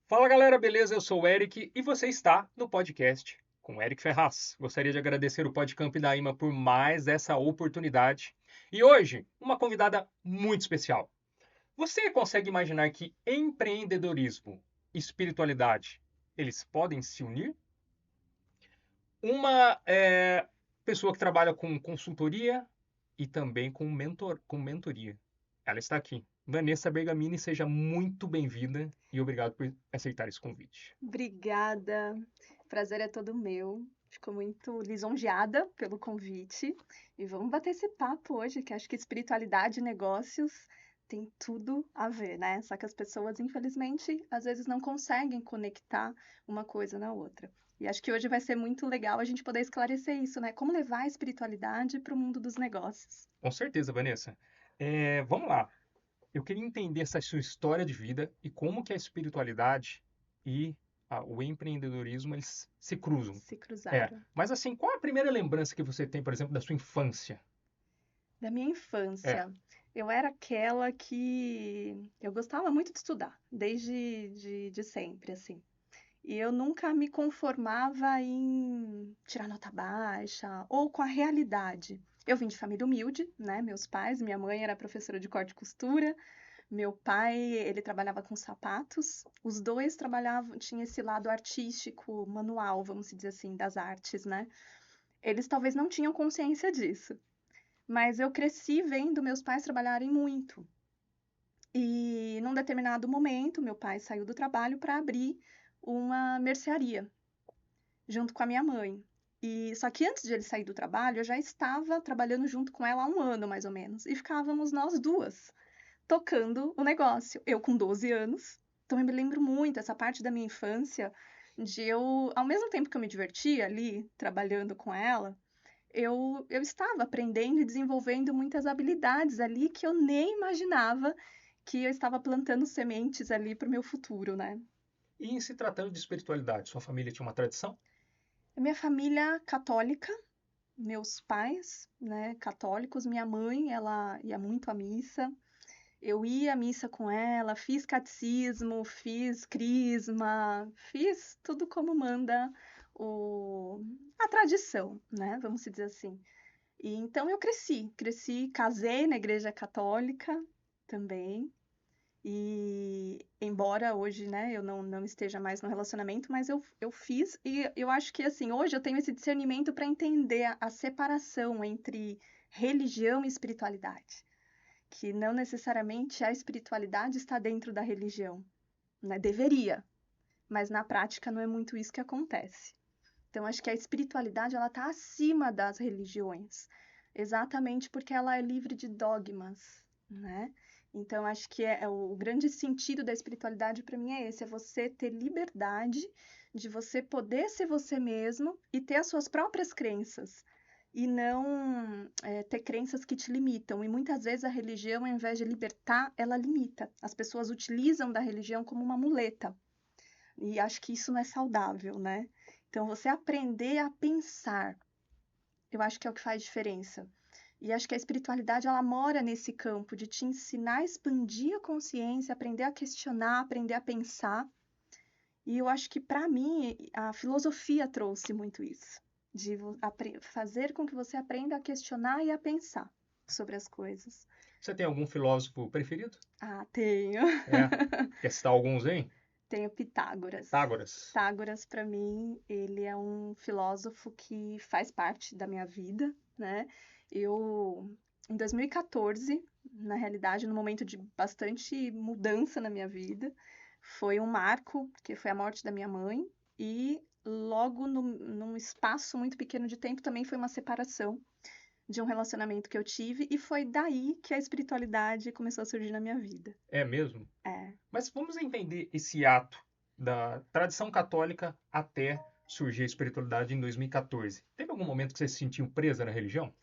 Fala galera, beleza? Eu sou o Eric e você está no podcast com o Eric Ferraz. Gostaria de agradecer o Podcamp da IMA por mais essa oportunidade. E hoje, uma convidada muito especial. Você consegue imaginar que empreendedorismo e espiritualidade, eles podem se unir? Uma pessoa que trabalha com consultoria e também com mentoria. Ela está aqui. Vanessa Bergamini, seja muito bem-vinda e obrigado por aceitar esse convite. Obrigada, o prazer é todo meu. Fico muito lisonjeada pelo convite e vamos bater esse papo hoje, que acho que espiritualidade e negócios tem tudo a ver, né? Só que as pessoas, infelizmente, às vezes não conseguem conectar uma coisa na outra. E acho que hoje vai ser muito legal a gente poder esclarecer isso, né? Como levar a espiritualidade para o mundo dos negócios. Com certeza, Vanessa. Vamos lá. Eu queria entender essa sua história de vida e como que a espiritualidade e o empreendedorismo eles se cruzam. Se cruzaram. Mas assim, qual a primeira lembrança que você tem, por exemplo, da sua infância? Da minha É, infância, eu era aquela que eu gostava muito de estudar, desde de sempre, assim. E eu nunca me conformava em tirar nota baixa ou com a realidade. Eu vim de família humilde, né? Meus pais, minha mãe era professora de corte e costura, meu pai, ele trabalhava com sapatos. Os dois trabalhavam, tinha esse lado artístico, manual, vamos dizer assim, das artes, né? Eles talvez não tinham consciência disso. Mas eu cresci vendo meus pais trabalharem muito. E num determinado momento, meu pai saiu do trabalho para abrir uma mercearia, junto com a minha mãe. E só que antes de ele sair do trabalho, eu já estava trabalhando junto com ela há um ano, mais ou menos. E ficávamos nós duas tocando o negócio. Eu com 12 anos. Então eu me lembro muito essa parte da minha infância de eu, ao mesmo tempo que eu me divertia ali trabalhando com ela, eu estava aprendendo e desenvolvendo muitas habilidades ali que eu nem imaginava que eu estava plantando sementes ali para o meu futuro, né? e em se tratando de espiritualidade, sua família tinha uma tradição? A minha família católica, meus pais, né, católicos, minha mãe, ela ia muito à missa. Eu ia à missa com ela, fiz catecismo, fiz crisma, fiz tudo como manda o... a tradição, né? Vamos dizer assim. E então eu cresci, casei na igreja católica também. E embora hoje, né, eu não esteja mais no relacionamento, mas eu fiz e eu acho que assim, hoje eu tenho esse discernimento para entender a separação entre religião e espiritualidade, que não necessariamente a espiritualidade está dentro da religião, né? Deveria, mas na prática não é muito isso que acontece. Então, acho que a espiritualidade ela está acima das religiões, exatamente porque ela é livre de dogmas, né? Então, acho que o grande sentido da espiritualidade para mim é esse: é você ter liberdade de você poder ser você mesmo e ter as suas próprias crenças, e não ter crenças que te limitam. E muitas vezes a religião, ao invés de libertar, ela limita. As pessoas utilizam da religião como uma muleta. E acho que isso não é saudável, né? Então, você aprender a pensar, eu acho que é o que faz diferença. E acho que a espiritualidade, ela mora nesse campo de te ensinar a expandir a consciência, aprender a questionar, aprender a pensar. E eu acho que, para mim, a filosofia trouxe muito isso, de fazer com que você aprenda a questionar e a pensar sobre as coisas. Você tem algum filósofo preferido? Ah, tenho. É. Quer citar alguns aí? Tenho Pitágoras. Pitágoras. Pitágoras, para mim, ele é um filósofo que faz parte da minha vida, né? Eu, em 2014, na realidade, num momento de bastante mudança na minha vida, foi um marco, que foi a morte da minha mãe, e logo num espaço muito pequeno de tempo também foi uma separação de um relacionamento que eu tive, e foi daí que a espiritualidade começou a surgir na minha vida. É mesmo? É. Mas vamos entender esse ato da tradição católica até surgir a espiritualidade em 2014. Teve algum momento que você se sentiu presa na religião?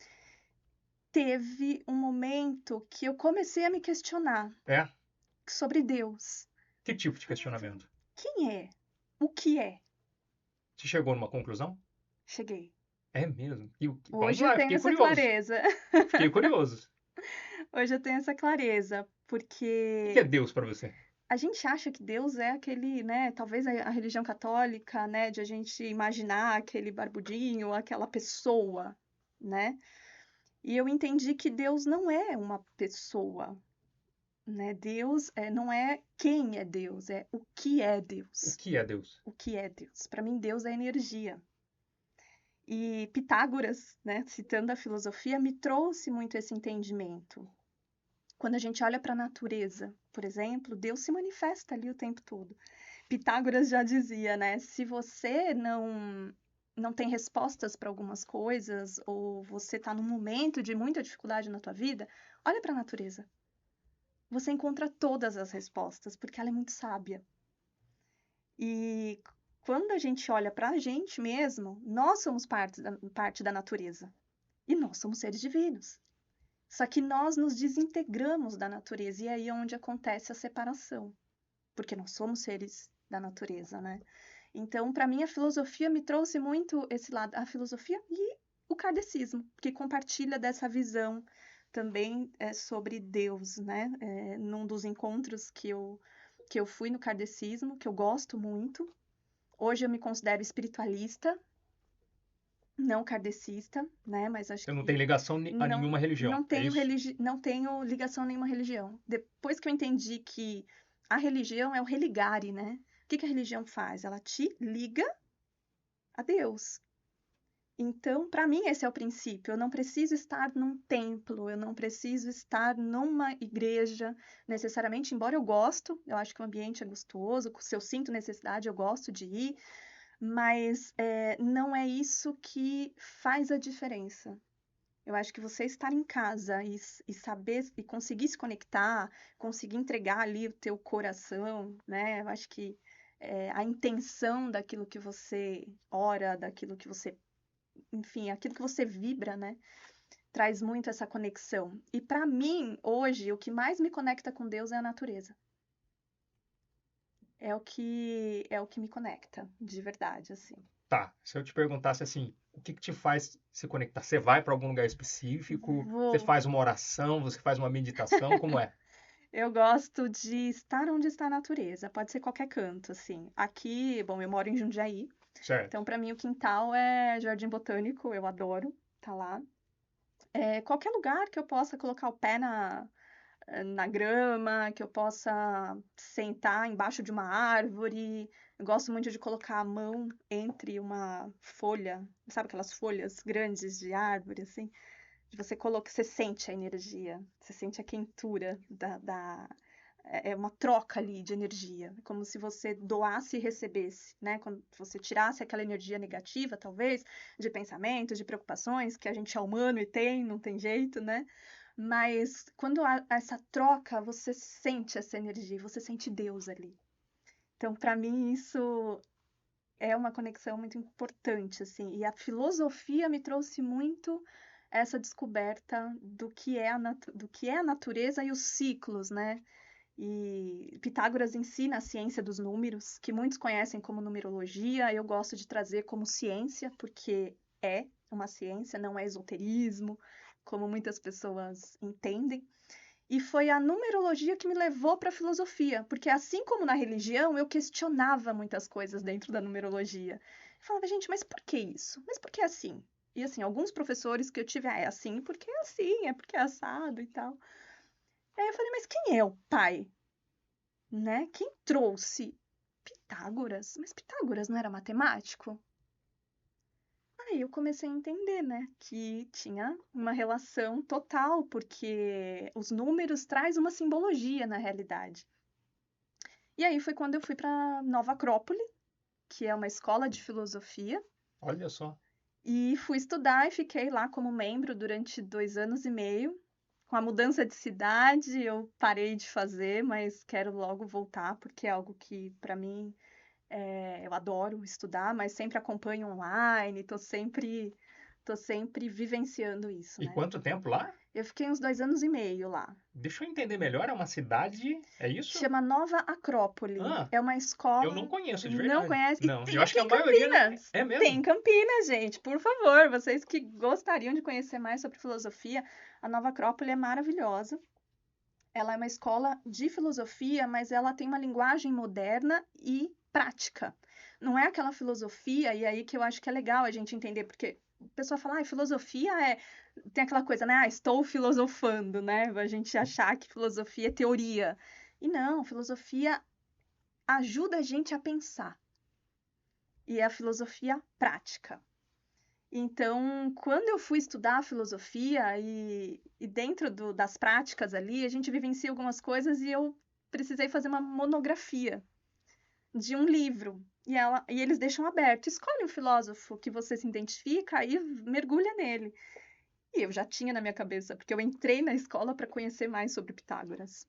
Teve um momento que eu comecei a me questionar É? sobre Deus. Que tipo de questionamento? Quem é? O que é? Você chegou numa conclusão? Cheguei. É mesmo? Vamos Hoje eu lá, tenho fiquei essa curioso. clareza. Fiquei curioso. Hoje eu tenho essa clareza, O que é porque Deus para você? a gente acha que Deus é aquele, né, talvez a religião católica, né, de a gente imaginar aquele barbudinho, aquela pessoa, né? E eu entendi que Deus não é uma pessoa, né? Deus não é quem é Deus, é o que é O Deus. que é Deus? O que é Deus? Para mim, Deus é energia. E Pitágoras, né, citando a filosofia, me trouxe muito esse entendimento. Quando a gente olha para a natureza, por exemplo, Deus se manifesta ali o tempo todo. Pitágoras já dizia, né, se você não tem respostas para algumas coisas ou você está num momento de muita dificuldade na tua vida, olha para a natureza. Você encontra todas as respostas, porque ela é muito sábia. E quando a gente olha para a gente mesmo, nós somos parte da natureza. E nós somos seres divinos. Só que nós nos desintegramos da natureza, e aí é onde acontece a separação. Porque nós somos seres da natureza, né? Então, para mim, a filosofia me trouxe muito esse lado, a filosofia e o kardecismo, que compartilha dessa visão também sobre Deus, né? Num dos encontros que eu fui no kardecismo, que eu gosto muito. Hoje eu me considero espiritualista, não kardecista, né? Mas acho Você não tem que ligação a não, nenhuma religião, é isso? não tenho ligação a nenhuma religião. Depois que eu entendi que a religião é o religare, né? O que que a religião faz? Ela te liga a Deus. Então, para mim, esse é o princípio. Eu não preciso estar num templo, eu não preciso estar numa igreja necessariamente, embora eu gosto, eu acho que o ambiente é gostoso, se eu sinto necessidade, eu gosto de ir, mas não é isso que faz a diferença. Eu acho que você estar em casa e saber e conseguir se conectar, conseguir entregar ali o teu coração, né? Eu acho que a intenção daquilo que você ora, daquilo que você, enfim, aquilo que você vibra, né? Traz muito essa conexão. E para mim, hoje, o que mais me conecta com Deus é a natureza. É o que me conecta, de verdade, assim. Tá, se eu te perguntasse assim, o que que te faz se conectar? Você vai para algum lugar específico? Você Vou. faz uma oração? Você faz uma meditação? Como é? Eu gosto de estar onde está a natureza, pode ser qualquer canto, assim. Aqui, bom, eu moro em Jundiaí, Certo. então para mim o quintal é jardim botânico, eu adoro tá lá. Qualquer lugar que eu possa colocar o pé na grama, que eu possa sentar embaixo de uma árvore. Eu gosto muito de colocar a mão entre uma folha, sabe aquelas folhas grandes de árvore, assim? Você coloca, você sente a energia, você sente a quentura é uma troca ali de energia, como se você doasse e recebesse, né? Quando você tirasse aquela energia negativa, talvez, de pensamentos, de preocupações, que a gente é humano e tem, não tem jeito, né? Mas quando há essa troca, você sente essa energia, você sente Deus ali. Então, para mim, isso é uma conexão muito importante, assim. E a filosofia me trouxe muito essa descoberta do que é a natureza e os ciclos, né? E Pitágoras ensina a ciência dos números, que muitos conhecem como numerologia. Eu gosto de trazer como ciência, porque é uma ciência, não é esoterismo, como muitas pessoas entendem. E foi a numerologia que me levou para a filosofia, porque assim como na religião, eu questionava muitas coisas dentro da numerologia. Eu falava, gente, mas por que isso? Mas por que assim? E assim, alguns professores que eu tive, é assim porque é assado e tal. Aí eu falei, mas quem é o pai? Né? Quem trouxe Pitágoras? Mas Pitágoras não era matemático? Aí eu comecei a entender, né, que tinha uma relação total, porque os números traz uma simbologia na realidade. E aí foi quando eu fui para Nova Acrópole, que é uma escola de filosofia, Olha só. e fui estudar e fiquei lá como membro durante 2 anos e meio. Com a mudança de cidade, eu parei de fazer, mas quero logo voltar, porque é algo que, para mim, eu adoro estudar, mas sempre acompanho online, tô sempre vivenciando isso, E né? quanto tempo lá? Eu fiquei uns 2 anos e meio lá. Deixa eu entender melhor, é uma cidade, é isso? Chama Nova Acrópole. Ah, É uma eu não escola. conheço de Não verdade. conhece? E Não, eu tem acho aqui que a em maioria não Campinas. é Tem em mesmo. Campinas, gente. Por favor, vocês que gostariam de conhecer mais sobre filosofia, a Nova Acrópole é maravilhosa. Ela é uma escola de filosofia, mas ela tem uma linguagem moderna e prática. Não é aquela filosofia, e aí que eu acho que é legal a gente entender, porque a pessoa fala, filosofia é. Tem aquela coisa, né? Estou filosofando, né? A gente achar que filosofia é teoria. E não, filosofia ajuda a gente a pensar. E é a filosofia prática. Então, quando eu fui estudar filosofia e dentro das práticas ali, a gente vivencia algumas coisas e eu precisei fazer uma monografia de um livro. E eles deixam aberto. Escolhe um filósofo que você se identifica e mergulha nele. E eu já tinha na minha cabeça, porque eu entrei na escola para conhecer mais sobre Pitágoras.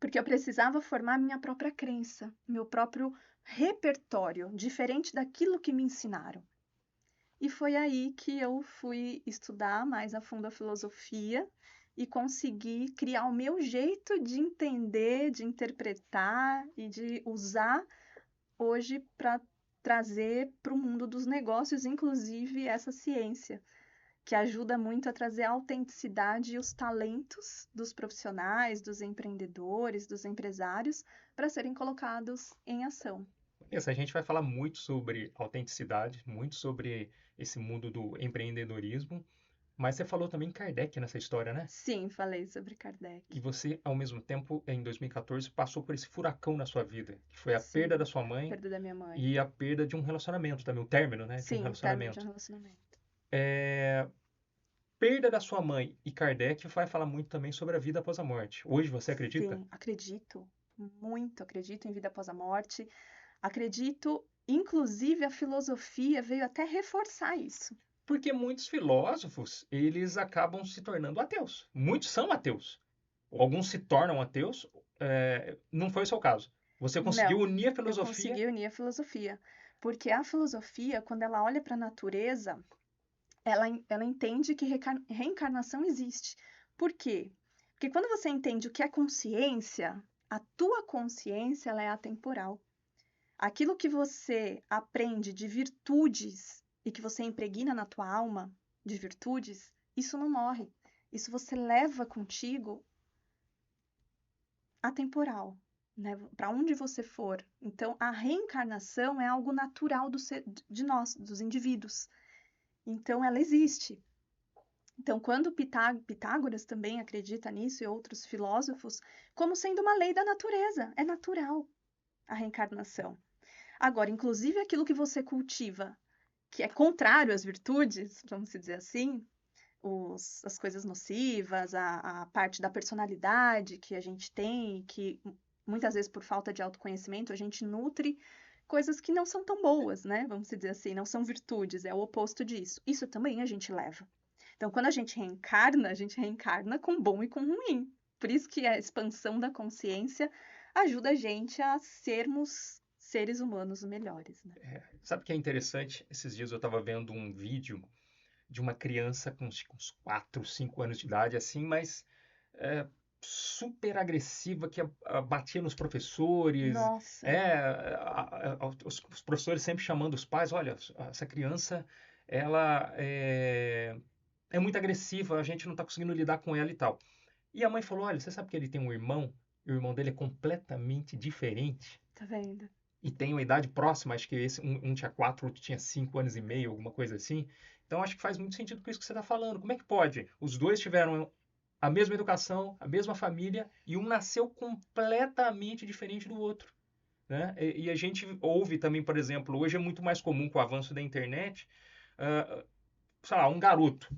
Porque eu precisava formar minha própria crença, meu próprio repertório, diferente daquilo que me ensinaram. E foi aí que eu fui estudar mais a fundo a filosofia e consegui criar o meu jeito de entender, de interpretar e de usar hoje para trazer para o mundo dos negócios, inclusive essa ciência, que ajuda muito a trazer a autenticidade e os talentos dos profissionais, dos empreendedores, dos empresários, para serem colocados em ação. Isso, a gente vai falar muito sobre autenticidade, muito sobre esse mundo do empreendedorismo, mas você falou também Kardec nessa história, né? Sim, falei sobre Kardec. E você, ao mesmo tempo, em 2014, passou por esse furacão na sua vida, que foi a perda da Sim, sua mãe perda da minha mãe. e a perda de um relacionamento também, o término, né, de um Sim, o término de um relacionamento. relacionamento. Perda da sua mãe e Kardec vai falar muito também sobre a vida após a morte. Hoje você acredita? Sim, acredito, muito acredito em vida após a morte. Acredito, inclusive a filosofia veio até reforçar isso. Porque muitos filósofos, eles acabam se tornando ateus. Muitos são ateus. Alguns se tornam ateus. Não foi o seu caso. Você conseguiu Não, unir a eu filosofia. consegui unir a filosofia, porque a filosofia, quando ela olha para a natureza, ela entende que reencarnação existe. Por quê? Porque quando você entende o que é consciência, a tua consciência ela é atemporal. Aquilo que você aprende de virtudes e que você impregna na tua alma de virtudes, isso não morre. Isso você leva contigo atemporal, né? Para onde você for. Então, a reencarnação é algo natural de nós, dos indivíduos. Então, ela existe. Então, quando Pitágoras também acredita nisso e outros filósofos, como sendo uma lei da natureza, é natural a reencarnação. Agora, inclusive aquilo que você cultiva, que é contrário às virtudes, vamos dizer assim, as coisas nocivas, a parte da personalidade que a gente tem, que muitas vezes por falta de autoconhecimento a gente nutre coisas que não são tão boas, né? Vamos dizer assim, não são virtudes, é o oposto disso. Isso também a gente leva. Então, quando a gente reencarna com bom e com ruim. Por isso que a expansão da consciência ajuda a gente a sermos seres humanos melhores, né? Sabe o que é interessante? Esses dias eu estava vendo um vídeo de uma criança com uns 4, 5 anos de idade, assim, mas super agressiva, que batia nos professores. Nossa, Os professores sempre chamando os pais, olha, essa criança, ela é muito agressiva, a gente não está conseguindo lidar com ela e tal. E a mãe falou, olha, você sabe que ele tem um irmão? E o irmão dele é completamente diferente. tá vendo? E tem uma idade próxima, acho que um tinha 4, outro tinha 5 anos e meio, alguma coisa assim. Então acho que faz muito sentido com isso que você está falando. Como é que pode? Os dois tiveram a mesma educação, a mesma família, e um nasceu completamente diferente do outro. Né? E a gente ouve também, por exemplo, hoje é muito mais comum com o avanço da internet, sei lá, um garoto.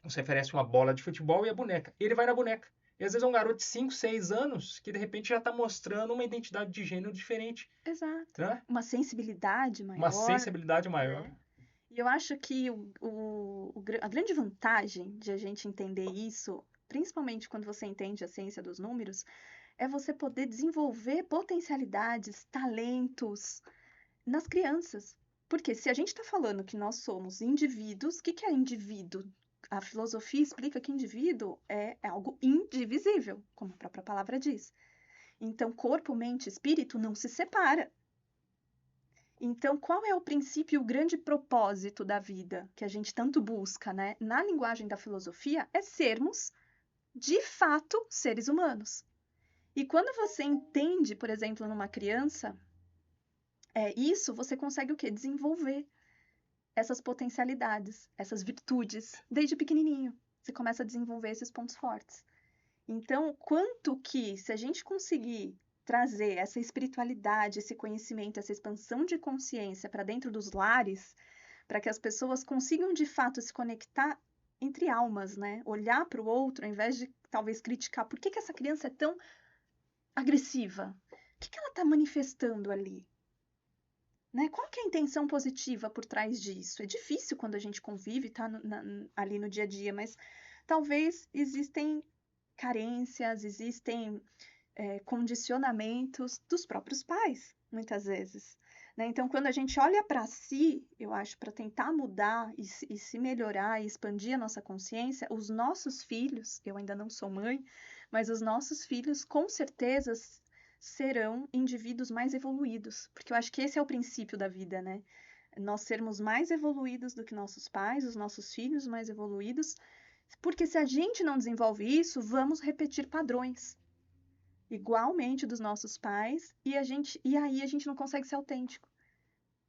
Você oferece uma bola de futebol e a boneca. Ele vai na boneca. E às vezes é um garoto de 5, 6 anos que de repente já está mostrando uma identidade de gênero diferente. Exato. Né? Uma sensibilidade Uma maior, sensibilidade maior. né? E eu acho que a grande vantagem de a gente entender isso, principalmente quando você entende a ciência dos números, é você poder desenvolver potencialidades, talentos nas crianças. Porque se a gente está falando que nós somos indivíduos, o que é indivíduo? A filosofia explica que indivíduo é algo indivisível, como a própria palavra diz. Então, corpo, mente e espírito não se separa. Então, qual é o princípio e o grande propósito da vida que a gente tanto busca, né? Na linguagem da filosofia, é sermos de fato, seres humanos. E quando você entende, por exemplo, numa criança, isso, você consegue o quê? Desenvolver essas potencialidades, essas virtudes, desde pequenininho. Você começa a desenvolver esses pontos fortes. Então, quanto que, se a gente conseguir trazer essa espiritualidade, esse conhecimento, essa expansão de consciência para dentro dos lares, para que as pessoas consigam de fato se conectar entre almas, né? Olhar para o outro, ao invés de talvez criticar por que essa criança é tão agressiva? O que ela está manifestando ali? Né? Qual que é a intenção positiva por trás disso? É difícil quando a gente convive, tá ali no dia a dia, mas talvez existem carências, existem condicionamentos dos próprios pais, muitas vezes. Né? Então, quando a gente olha para si, eu acho, para tentar mudar e se melhorar e expandir a nossa consciência, os nossos filhos, eu ainda não sou mãe, mas os nossos filhos, com certeza, serão indivíduos mais evoluídos, porque eu acho que esse é o princípio da vida, né? Nós sermos mais evoluídos do que nossos pais, os nossos filhos mais evoluídos, porque se a gente não desenvolve isso, vamos repetir padrões igualmente dos nossos pais e aí a gente não consegue ser autêntico.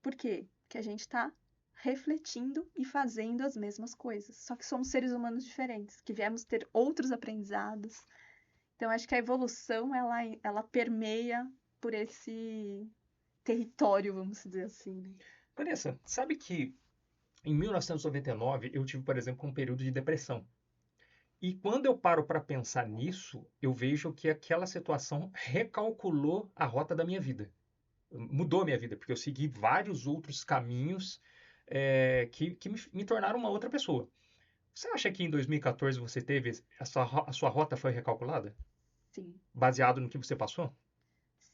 Por quê? Porque a gente está refletindo e fazendo as mesmas coisas, só que somos seres humanos diferentes, que viemos ter outros aprendizados. Então acho que a evolução ela permeia por esse território, vamos dizer assim. Né? Vanessa, sabe que em 1999 eu tive, por exemplo, um período de depressão. E quando eu paro para pensar nisso, eu vejo que aquela situação recalculou a rota da minha vida. Mudou a minha vida, porque eu segui vários outros caminhos que me tornaram uma outra pessoa. Você acha que em 2014 você teve a sua rota foi recalculada? Sim, Baseado no que você passou?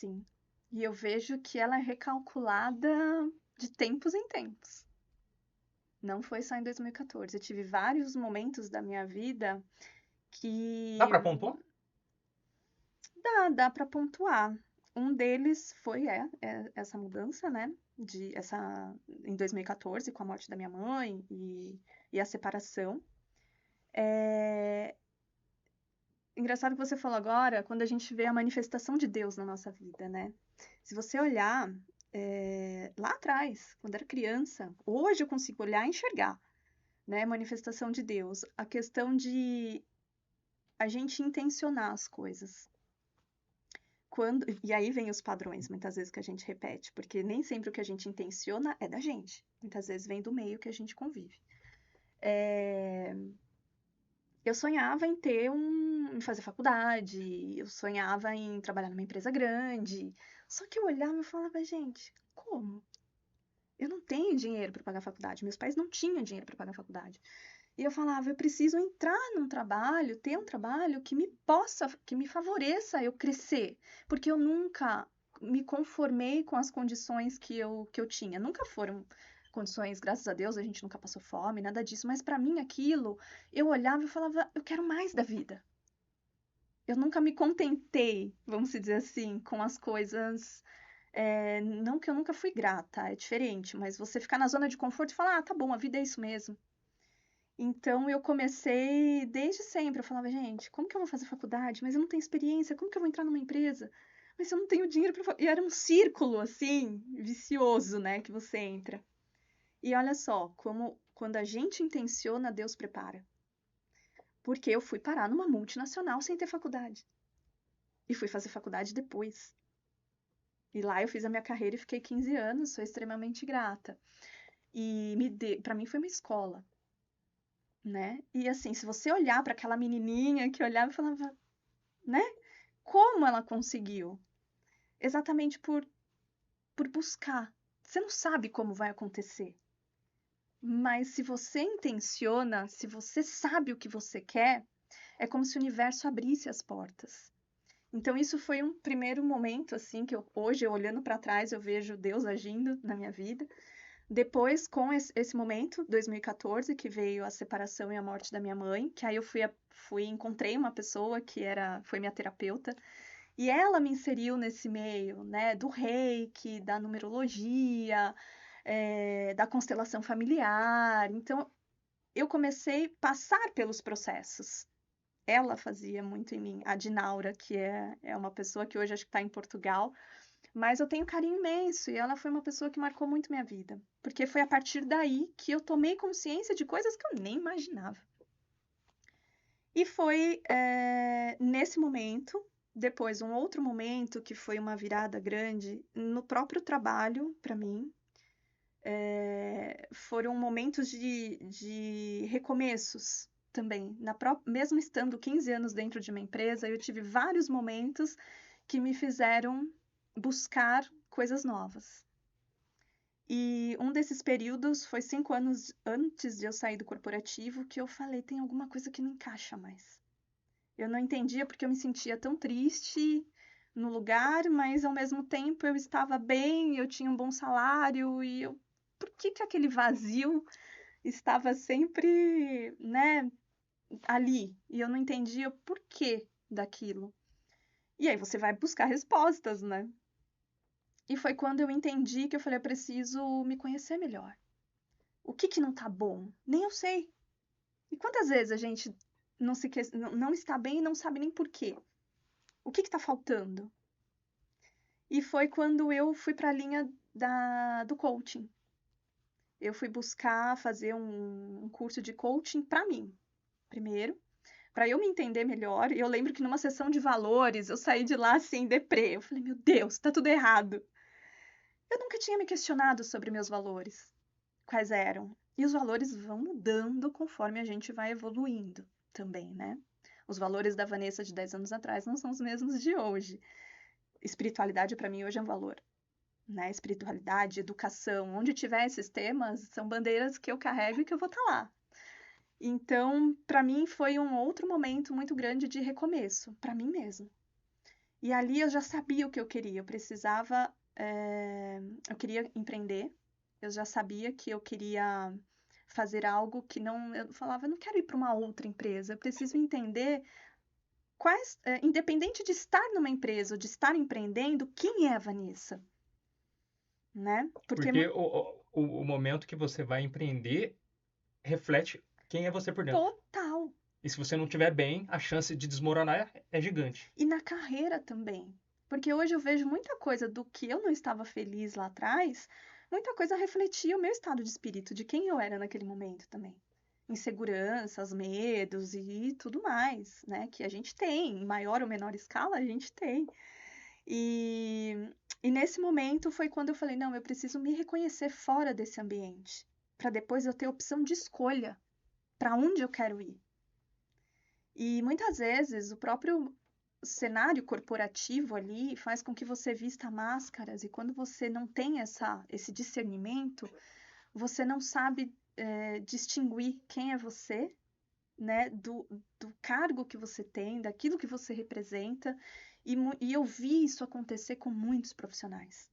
sim. E eu vejo que ela é recalculada de tempos em tempos. Não foi só em 2014. Eu tive vários momentos da minha vida Dá que para pontuar? dá para pontuar. Um deles foi essa mudança, né? Em 2014, com a morte da minha mãe e a separação. Engraçado que você falou agora, quando a gente vê a manifestação de Deus na nossa vida, né? Se você olhar lá atrás, quando era criança, hoje eu consigo olhar e enxergar, né? Manifestação de Deus. A questão de a gente intencionar as coisas. E aí vem os padrões, muitas vezes, que a gente repete, porque nem sempre o que a gente intenciona é da gente. Muitas vezes vem do meio que a gente convive. Eu sonhava em fazer faculdade, eu sonhava em trabalhar numa empresa grande. Só que eu olhava e falava, gente, como? Eu não tenho dinheiro para pagar a faculdade. Meus pais não tinham dinheiro para pagar a faculdade. E eu falava, eu preciso entrar num trabalho, ter um trabalho que me favoreça eu crescer, porque eu nunca me conformei com as condições que eu tinha. Nunca foram condições, graças a Deus, a gente nunca passou fome, nada disso, mas para mim aquilo, eu olhava e falava, eu quero mais da vida. Eu nunca me contentei, vamos dizer assim, com as coisas. Não que eu nunca fui grata, é diferente, mas você ficar na zona de conforto e falar, ah, tá bom, a vida é isso mesmo. Então eu comecei desde sempre. Eu falava, gente, como que eu vou fazer faculdade? Mas eu não tenho experiência, como que eu vou entrar numa empresa? Mas eu não tenho dinheiro para. E era um círculo assim, vicioso, né, que você entra. E olha só, como quando a gente intenciona, Deus prepara. Porque eu fui parar numa multinacional sem ter faculdade. E fui fazer faculdade depois. E lá eu fiz a minha carreira e fiquei 15 anos, sou extremamente grata. E para mim foi uma escola, né? E assim, se você olhar para aquela menininha que olhava e falava, né? Como ela conseguiu? Exatamente por buscar. Você não sabe como vai acontecer. Mas se você intenciona, se você sabe o que você quer, é como se o universo abrisse as portas. Então isso foi um primeiro momento assim que hoje olhando para trás eu vejo Deus agindo na minha vida. Depois com esse momento, 2014, que veio a separação e a morte da minha mãe, que aí eu encontrei uma pessoa que foi minha terapeuta. E ela me inseriu nesse meio, né, do reiki, da numerologia, da constelação familiar. Então, eu comecei a passar pelos processos. ela fazia muito em mim. A Dinaura, que é uma pessoa que hoje acho que está em Portugal, mas eu tenho carinho imenso e ela foi uma pessoa que marcou muito minha vida, porque foi a partir daí que eu tomei consciência de coisas que eu nem imaginava. E foi nesse momento, depois um outro momento que foi uma virada grande no próprio trabalho para mim. Foram momentos de recomeços também. Mesmo estando 15 anos dentro de uma empresa, eu tive vários momentos que me fizeram buscar coisas novas. E um desses períodos foi 5 anos antes de eu sair do corporativo que eu falei, tem alguma coisa que não encaixa mais. Eu não entendia porque eu me sentia tão triste no lugar, mas ao mesmo tempo eu estava bem, eu tinha um bom salário e por que aquele vazio estava sempre, né, ali? E eu não entendia o porquê daquilo. E aí você vai buscar respostas, né? E foi quando eu entendi que eu falei, eu preciso me conhecer melhor. O que não tá bom? Nem eu sei. E quantas vezes a gente não está bem e não sabe nem por quê? O que está faltando? E foi quando eu fui para a linha do coaching. Eu fui buscar fazer um curso de coaching para mim, primeiro, para eu me entender melhor. E eu lembro que numa sessão de valores, eu saí de lá assim, deprê. Eu falei, meu Deus, tá tudo errado. Eu nunca tinha me questionado sobre meus valores. Quais eram? E os valores vão mudando conforme a gente vai evoluindo também, né? Os valores da Vanessa de 10 anos atrás não são os mesmos de hoje. Espiritualidade para mim hoje é um valor, né? Espiritualidade, educação, onde tiver esses temas, são bandeiras que eu carrego e que eu vou estar lá. Então, para mim foi um outro momento muito grande de recomeço, para mim mesma. E ali eu já sabia o que eu queria. Eu queria empreender. Eu já sabia que eu queria fazer algo que não. Eu falava, eu não quero ir para uma outra empresa. Eu preciso entender independente de estar numa empresa ou de estar empreendendo, quem é a Vanessa, né? Porque o momento que você vai empreender reflete quem é você por dentro. Total. E se você não estiver bem, a chance de desmoronar é gigante. E na carreira também. Porque hoje eu vejo muita coisa do que eu não estava feliz lá atrás, muita coisa refletia o meu estado de espírito, de quem eu era naquele momento também. Inseguranças, medos e tudo mais, né? Que a gente tem, em maior ou menor escala, a gente tem. E nesse momento foi quando eu falei: não, eu preciso me reconhecer fora desse ambiente, para depois eu ter opção de escolha para onde eu quero ir. E muitas vezes o próprio cenário corporativo ali faz com que você vista máscaras, e quando você não tem esse discernimento, você não sabe distinguir quem é você, né, do cargo que você tem, daquilo que você representa. E eu vi isso acontecer com muitos profissionais,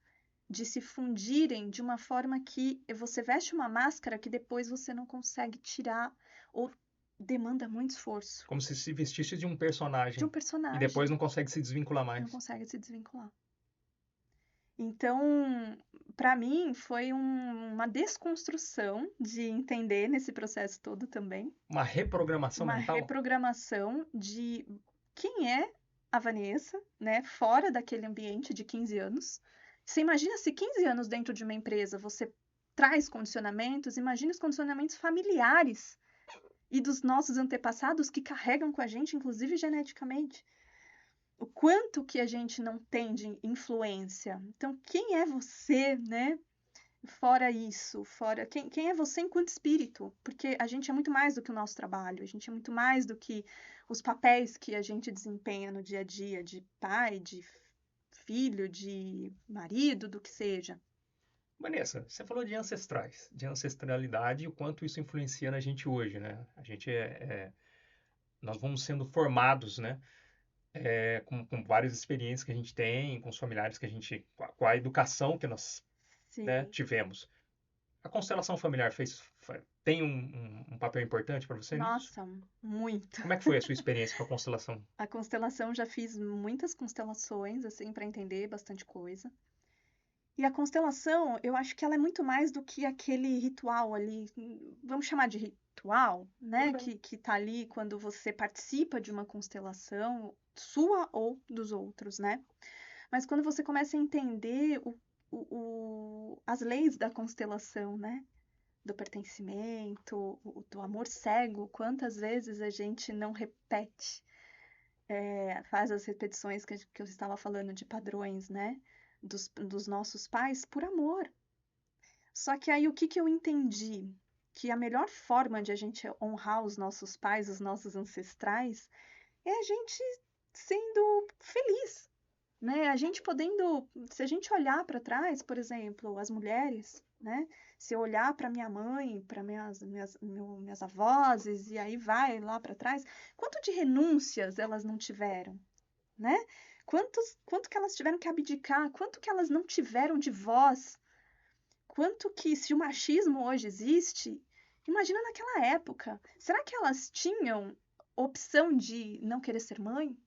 de se fundirem de uma forma que você veste uma máscara que depois você não consegue tirar ou demanda muito esforço. Como se vestisse de um personagem. De um personagem. E depois não consegue se desvincular mais. Não consegue se desvincular. Então, para mim, foi uma desconstrução de entender nesse processo todo também. Uma reprogramação mental? Uma reprogramação de quem é a Vanessa, né? Fora daquele ambiente de 15 anos. Você imagina se 15 anos dentro de uma empresa você traz condicionamentos, imagina os condicionamentos familiares e dos nossos antepassados que carregam com a gente, inclusive geneticamente. O quanto que a gente não tem de influência. Então, quem é você, né? Fora isso, quem é você enquanto espírito? Porque a gente é muito mais do que o nosso trabalho, a gente é muito mais do que os papéis que a gente desempenha no dia a dia, de pai, de filho, de marido, do que seja. Vanessa, você falou de ancestrais, de ancestralidade e o quanto isso influencia na gente hoje, né? A gente nós vamos sendo formados, né? Com várias experiências que a gente tem, com os familiares que a gente, com a educação que nós, né, tivemos. A constelação familiar tem um papel importante para você nisso? Nossa, muito. Como é que foi a sua experiência com a constelação? A constelação, já fiz muitas constelações, assim, para entender bastante coisa. E a constelação, eu acho que ela é muito mais do que aquele ritual ali, vamos chamar de ritual, né? Tudo bem. Que tá ali quando você participa de uma constelação, sua ou dos outros, né? Mas quando você começa a entender as leis da constelação, né? Do pertencimento, do amor cego, quantas vezes a gente não repete, faz as repetições que eu estava falando de padrões, né? Dos nossos pais por amor. Só que aí o que que eu entendi? Que a melhor forma de a gente honrar os nossos pais, os nossos ancestrais, é a gente sendo feliz, né? A gente podendo, se a gente olhar para trás, por exemplo, as mulheres, né? Se eu olhar para minha mãe, para minhas avós, e aí vai lá para trás, quanto de renúncias elas não tiveram, né? Quanto que elas tiveram que abdicar, quanto que elas não tiveram de voz, quanto que, se o machismo hoje existe, imagina naquela época, será que elas tinham opção de não querer ser mãe?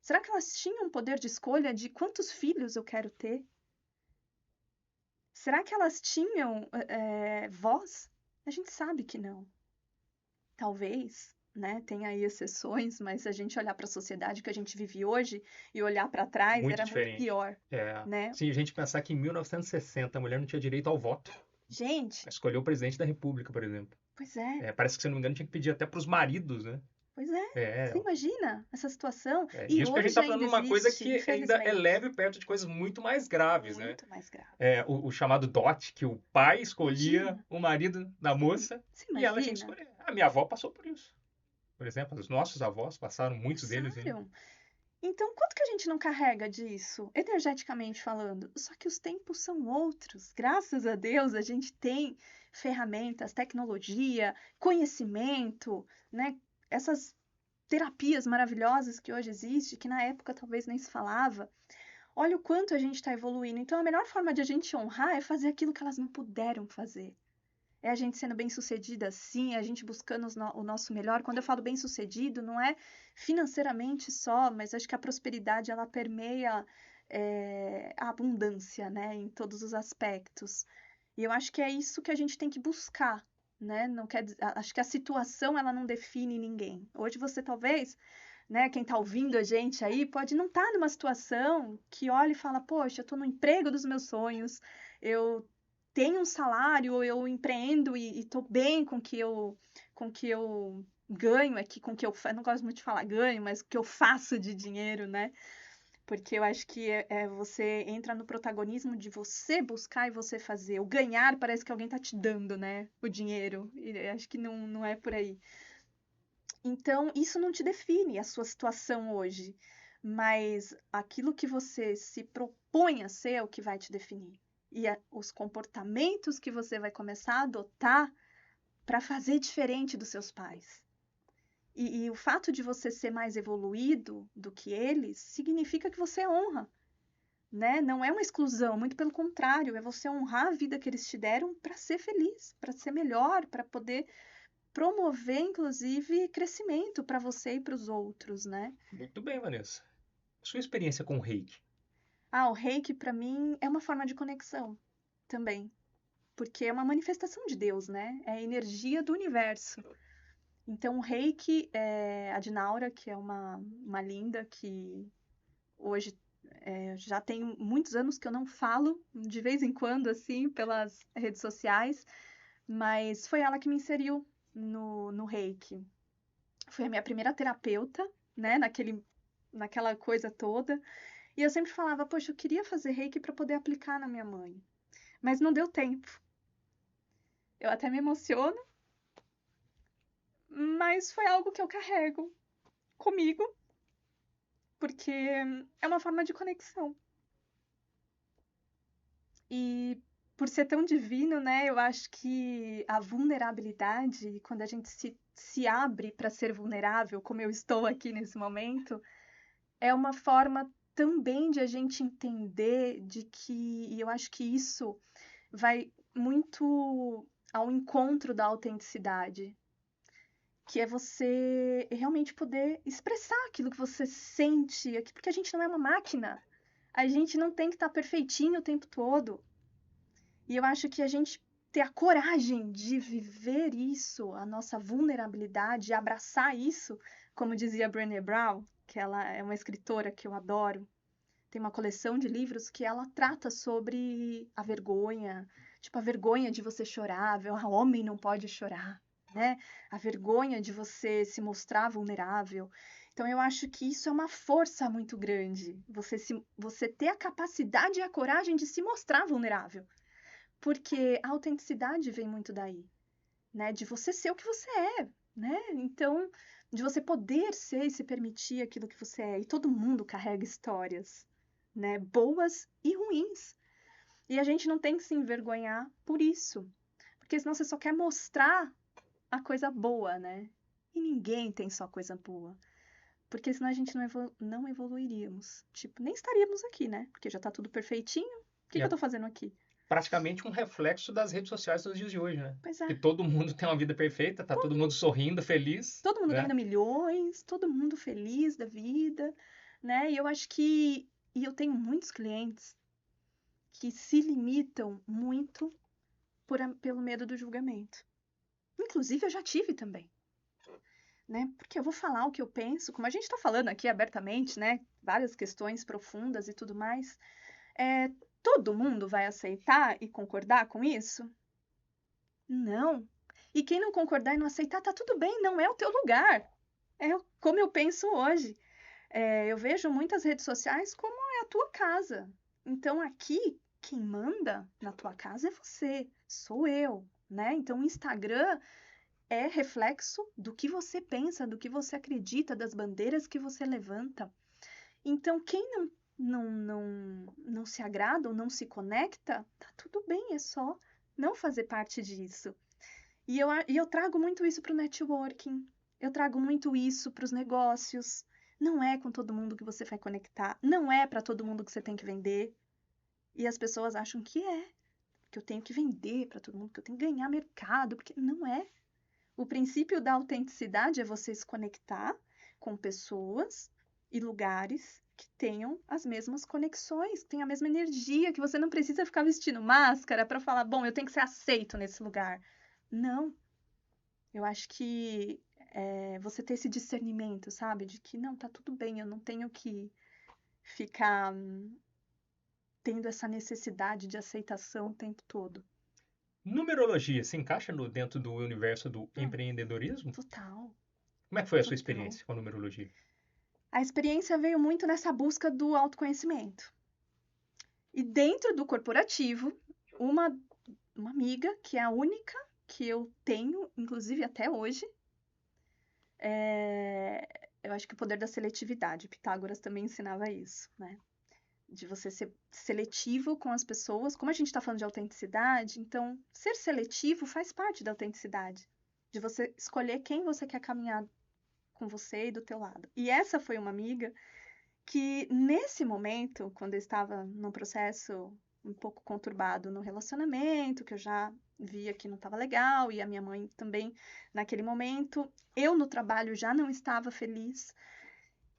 Será que elas tinham poder de escolha de quantos filhos eu quero ter? Será que elas tinham voz? A gente sabe que não. Talvez, né? Tem aí exceções, mas se a gente olhar para a sociedade que a gente vive hoje e olhar para trás, Muito era muito diferente. pior, né? Se a gente pensar que em 1960 a mulher não tinha direito ao voto, Gente, escolheu o presidente da República, por exemplo. pois é, Parece que, se não me engano, tinha que pedir até para os maridos, né? pois é. É, Você imagina essa situação? E isso que a gente hoje está falando ainda de uma coisa existe, que ainda é infelizmente, leve perto de coisas muito mais graves, né? muito mais grave. O chamado dote, que o pai escolhia Imagina, o marido da moça você e ela tinha que imagina? escolher. A minha avó passou por isso. Por exemplo, os nossos avós passaram, muitos deles, hein? Passaram. Então, quanto que a gente não carrega disso, energeticamente falando? Só que os tempos são outros. Graças a Deus, a gente tem ferramentas, tecnologia, conhecimento, né? Essas terapias maravilhosas que hoje existem, que na época talvez nem se falava. Olha o quanto a gente está evoluindo. Então, a melhor forma de a gente honrar é fazer aquilo que elas não puderam fazer. É a gente sendo bem-sucedida, sim, é a gente buscando o nosso melhor. Quando eu falo bem-sucedido, não é financeiramente só, mas acho que a prosperidade ela permeia a abundância, né, em todos os aspectos. E eu acho que é isso que a gente tem que buscar, né? Não quer dizer, acho que a situação ela não define ninguém. Hoje você talvez, né, quem está ouvindo a gente aí pode não estar numa situação que olha e fala, poxa, eu estou no emprego dos meus sonhos, eu tenho um salário, eu empreendo e estou bem com que eu ganho aqui, com que eu não gosto muito de falar ganho, mas o que eu faço de dinheiro, né? Porque eu acho que você entra no protagonismo de você buscar e você fazer. O ganhar parece que alguém tá te dando, né? O dinheiro. E eu acho que não é por aí. Então, isso não te define a sua situação hoje. Mas aquilo que você se propõe a ser é o que vai te definir. E os comportamentos que você vai começar a adotar para fazer diferente dos seus pais. E o fato de você ser mais evoluído do que eles significa que você honra, né? Não é uma exclusão, muito pelo contrário, é você honrar a vida que eles te deram para ser feliz, para ser melhor, para poder promover, inclusive, crescimento para você e para os outros, né? Muito bem, Vanessa. Sua experiência com o reiki? Ah, o reiki para mim é uma forma de conexão também, porque é uma manifestação de Deus, né? É a energia do universo. Então, o reiki, a Dinaura, que é uma linda que hoje já tem muitos anos que eu não falo, de vez em quando, assim, pelas redes sociais, mas foi ela que me inseriu no reiki. Foi a minha primeira terapeuta, né, naquela coisa toda. E eu sempre falava, poxa, eu queria fazer reiki para poder aplicar na minha mãe, mas não deu tempo. Eu até me emociono, mas foi algo que eu carrego comigo, porque é uma forma de conexão. E por ser tão divino, né, eu acho que a vulnerabilidade, quando a gente se abre para ser vulnerável, como eu estou aqui nesse momento, é uma forma também de a gente entender de que, e eu acho que isso vai muito ao encontro da autenticidade, que é você realmente poder expressar aquilo que você sente, porque a gente não é uma máquina. A gente não tem que estar perfeitinho o tempo todo. E eu acho que a gente ter a coragem de viver isso, a nossa vulnerabilidade, abraçar isso, como dizia Brené Brown, que ela é uma escritora que eu adoro, tem uma coleção de livros que ela trata sobre a vergonha, tipo a vergonha de você chorar, o homem não pode chorar, né? A vergonha de você se mostrar vulnerável. Então eu acho que isso é uma força muito grande, você ter a capacidade e a coragem de se mostrar vulnerável, porque a autenticidade vem muito daí, né? De você ser o que você é, né? Então, de você poder ser e se permitir aquilo que você é. E todo mundo carrega histórias, né? Boas e ruins. E a gente não tem que se envergonhar por isso, porque senão você só quer mostrar a coisa boa, né? E ninguém tem só coisa boa. Porque senão a gente não evoluiríamos. Tipo, nem estaríamos aqui, né? Porque já tá tudo perfeitinho. O que E que eu é tô fazendo aqui? praticamente um reflexo das redes sociais dos dias de hoje, né? Pois Que é. todo mundo tem uma vida perfeita, tá todo mundo sorrindo, feliz, Todo mundo né? ganhando milhões, todo mundo feliz da vida, né? E eu acho que. E eu tenho muitos clientes que se limitam muito pelo medo do julgamento. Inclusive, eu já tive também, né? Porque eu vou falar o que eu penso, como a gente está falando aqui abertamente, né? Várias questões profundas e tudo mais. É, todo mundo vai aceitar e concordar com isso? Não. E quem não concordar e não aceitar, tá tudo bem, não é o teu lugar. É como eu penso hoje. Eu vejo muitas redes sociais como é a tua casa. Então, aqui, quem manda na tua casa é você, sou eu, né? Então, o Instagram é reflexo do que você pensa, do que você acredita, das bandeiras que você levanta. Então, quem não se agrada ou não se conecta, tá tudo bem, é só não fazer parte disso. E eu trago muito isso para o networking, eu trago muito isso para os negócios. Não é com todo mundo que você vai conectar, não é para todo mundo que você tem que vender. E as pessoas acham que eu tenho que vender para todo mundo, que eu tenho que ganhar mercado, porque não é. O princípio da autenticidade é você se conectar com pessoas e lugares que tenham as mesmas conexões, que tenham a mesma energia, que você não precisa ficar vestindo máscara para falar, bom, eu tenho que ser aceito nesse lugar. Não. Eu acho que você ter esse discernimento, sabe? De que não, tá tudo bem, eu não tenho que ficar tendo essa necessidade de aceitação o tempo todo. Numerologia se encaixa dentro do universo do Não, empreendedorismo? total, Como é que foi a sua total. experiência com a numerologia? A experiência veio muito nessa busca do autoconhecimento. E dentro do corporativo, uma, uma amiga, que é a única que eu tenho, inclusive até hoje, eu acho que o poder da seletividade. Pitágoras também ensinava isso, né? De você ser seletivo com as pessoas. Como a gente está falando de autenticidade, então ser seletivo faz parte da autenticidade. De você escolher quem você quer caminhar com você e do teu lado. E essa foi uma amiga que, nesse momento, quando eu estava num processo um pouco conturbado no relacionamento, que eu já via que não estava legal, e a minha mãe também, naquele momento, eu no trabalho já não estava feliz.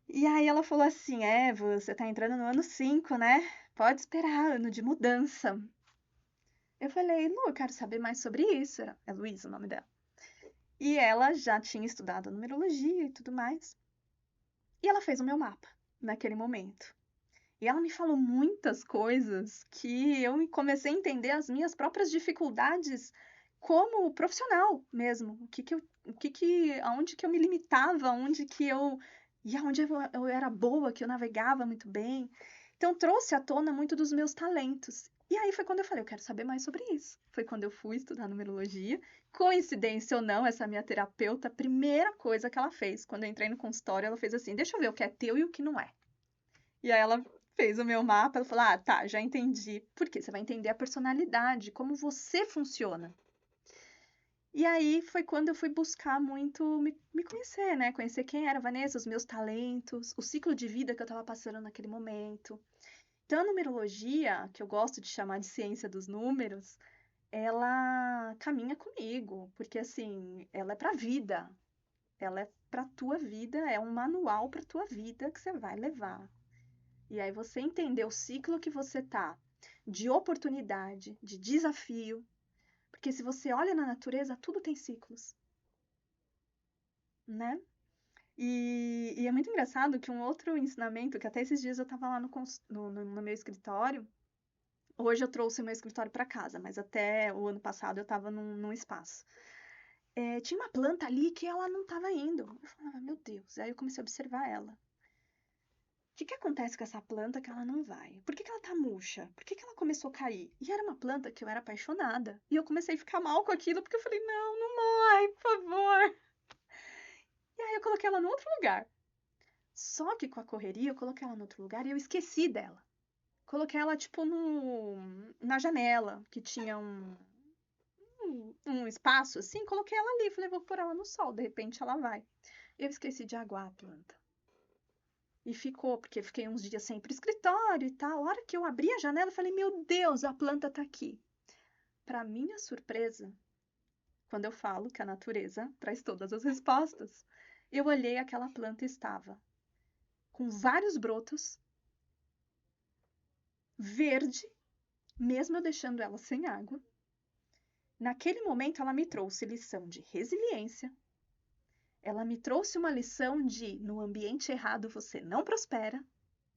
E aí ela falou assim: você tá entrando no ano 5, né? Pode esperar, ano de mudança. Eu falei: Lu, eu quero saber mais sobre isso. É Luísa o nome dela. E ela já tinha estudado numerologia e tudo mais. E ela fez o meu mapa naquele momento. E ela me falou muitas coisas que eu comecei a entender as minhas próprias dificuldades como profissional mesmo. Aonde que eu me limitava, aonde eu era boa, que eu navegava muito bem. Então trouxe à tona muito dos meus talentos. E aí foi quando eu falei, eu quero saber mais sobre isso. Foi quando eu fui estudar numerologia. Coincidência ou não, essa minha terapeuta, a primeira coisa que ela fez, quando eu entrei no consultório, ela fez assim: deixa eu ver o que é teu e o que não é. E aí ela fez o meu mapa, ela falou: ah, tá, já entendi. Por quê? Você vai entender a personalidade, como você funciona. E aí foi quando eu fui buscar muito me conhecer, né? Conhecer quem era a Vanessa, os meus talentos, o ciclo de vida que eu estava passando naquele momento. Então, a numerologia, que eu gosto de chamar de ciência dos números, ela caminha comigo, porque assim, ela é para a vida. Ela é para tua vida, é um manual para tua vida que você vai levar. E aí você entender o ciclo que você tá, de oportunidade, de desafio, porque se você olha na natureza, tudo tem ciclos, né? E é muito engraçado que um outro ensinamento, que até esses dias eu estava lá no meu escritório, hoje eu trouxe o meu escritório para casa, mas até o ano passado eu estava num espaço. Tinha uma planta ali que ela não estava indo. Eu falava, meu Deus. Aí eu comecei a observar ela. O que acontece com essa planta que ela não vai? Por que ela tá murcha? Por que ela começou a cair? E era uma planta que eu era apaixonada. E eu comecei a ficar mal com aquilo, porque eu falei, não, não morre, por favor. E aí eu coloquei ela no outro lugar. Só que com a correria, eu coloquei ela no outro lugar e eu esqueci dela. Coloquei ela, tipo, na janela, que tinha um espaço assim, coloquei ela ali. Falei, vou pôr ela no sol, de repente ela vai. Eu esqueci de aguar a planta. E ficou, porque fiquei uns dias sem ir pro escritório e tal. A hora que eu abri a janela, eu falei, meu Deus, a planta tá aqui. Para minha surpresa, quando eu falo que a natureza traz todas as respostas, eu olhei, aquela planta estava com vários brotos, verde, mesmo eu deixando ela sem água. Naquele momento, ela me trouxe lição de resiliência. Ela me trouxe uma lição de, no ambiente errado, você não prospera.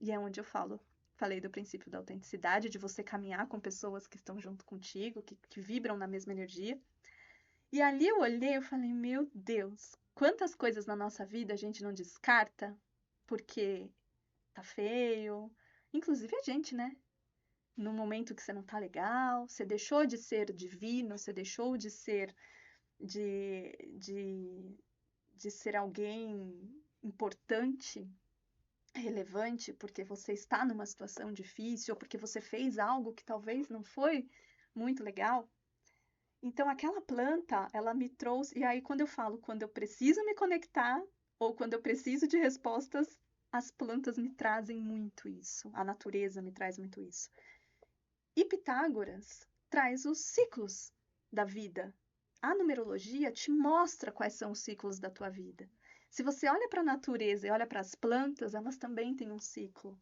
E é onde eu falei do princípio da autenticidade, de você caminhar com pessoas que estão junto contigo, que vibram na mesma energia. E ali eu olhei e falei, meu Deus, quantas coisas na nossa vida a gente não descarta porque tá feio. Inclusive a gente, né? No momento que você não tá legal, você deixou de ser divino, você deixou de ser de, de, de ser alguém importante, relevante, porque você está numa situação difícil, ou porque você fez algo que talvez não foi muito legal. Então, aquela planta, ela me trouxe. E aí, quando eu falo, quando eu preciso me conectar, ou quando eu preciso de respostas, as plantas me trazem muito isso. A natureza me traz muito isso. E Pitágoras traz os ciclos da vida. A numerologia te mostra quais são os ciclos da tua vida. Se você olha para a natureza e olha para as plantas, elas também têm um ciclo.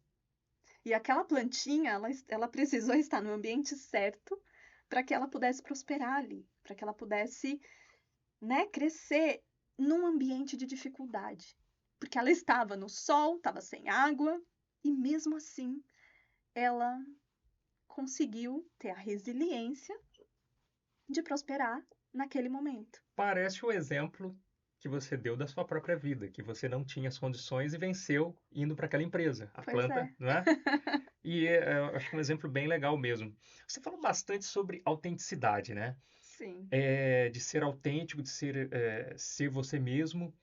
E aquela plantinha, ela precisou estar no ambiente certo para que ela pudesse prosperar ali, para que ela pudesse, né, crescer num ambiente de dificuldade. Porque ela estava no sol, estava sem água, e mesmo assim ela conseguiu ter a resiliência de prosperar naquele momento. Parece o exemplo que você deu da sua própria vida, que você não tinha as condições e venceu indo para aquela empresa, a Pois planta, é. não é? E eu acho que é um exemplo bem legal mesmo. Você falou bastante sobre autenticidade, né? Sim, De ser autêntico, de ser você mesmo.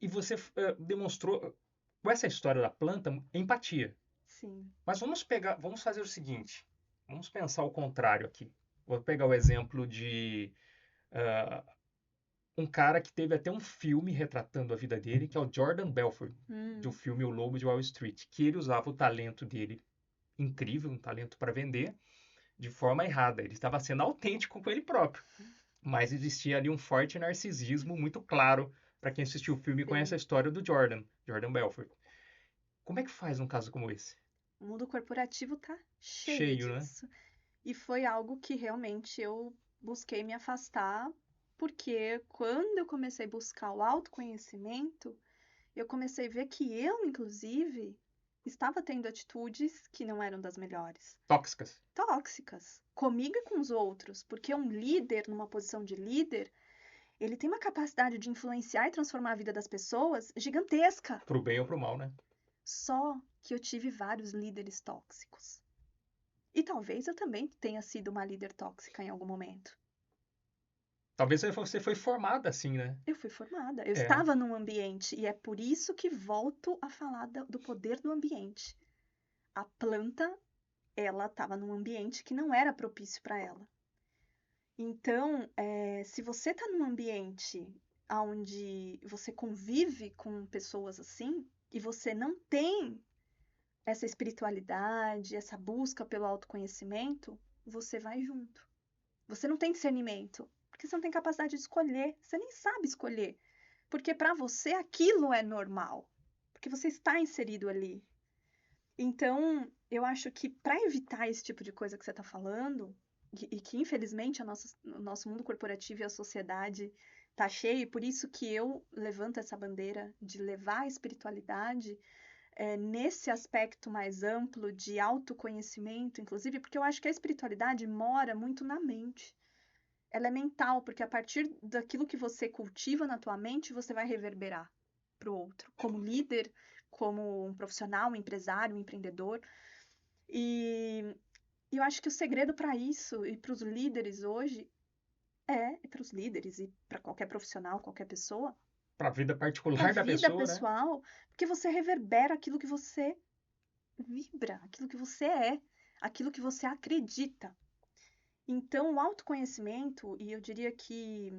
E você demonstrou, com essa história da planta, empatia. sim. Mas vamos fazer o seguinte, vamos pensar o contrário aqui. Vou pegar o exemplo de ah, um cara que teve até um filme retratando a vida dele, que é o Jordan Belfort, do Hum, filme O Lobo de Wall Street, que ele usava o talento dele incrível, um talento para vender, de forma errada. Ele estava sendo autêntico com ele próprio, mas existia ali um forte narcisismo muito claro para quem assistiu o filme e conhece a sim. história do Jordan Belfort. Como é que faz num caso como esse? O mundo corporativo tá cheio Cheio, né? disso. E foi algo que realmente eu busquei me afastar, porque quando eu comecei a buscar o autoconhecimento, eu comecei a ver que eu, inclusive, estava tendo atitudes que não eram das melhores, Tóxicas. tóxicas, comigo e com os outros, porque um líder, numa posição de líder, ele tem uma capacidade de influenciar e transformar a vida das pessoas gigantesca. Pro bem ou pro mal, né? Só que eu tive vários líderes tóxicos. E talvez eu também tenha sido uma líder tóxica em algum momento. Talvez você foi formada assim, né? Eu fui formada, eu É. estava num ambiente, e é por isso que volto a falar do poder do ambiente. A planta, ela estava num ambiente que não era propício para ela. Então, se você está num ambiente onde você convive com pessoas assim, e você não tem essa espiritualidade, essa busca pelo autoconhecimento, você vai junto. Você não tem discernimento, porque você não tem capacidade de escolher, você nem sabe escolher, porque para você aquilo é normal, porque você está inserido ali. Então, eu acho que para evitar esse tipo de coisa que você está falando, e que infelizmente o nosso mundo corporativo e a sociedade tá cheio, e por isso que eu levanto essa bandeira de levar a espiritualidade nesse aspecto mais amplo de autoconhecimento, inclusive, porque eu acho que a espiritualidade mora muito na mente. Ela é mental, porque a partir daquilo que você cultiva na tua mente, você vai reverberar para o outro, como líder, como um profissional, um empresário, um empreendedor. E eu acho que o segredo para isso e para os líderes hoje e para os líderes e para qualquer profissional, qualquer pessoa, Para a vida para a particular da vida pessoa, né? pessoal, porque você reverbera aquilo que você vibra, aquilo que você é, aquilo que você acredita. Então, o autoconhecimento, e eu diria que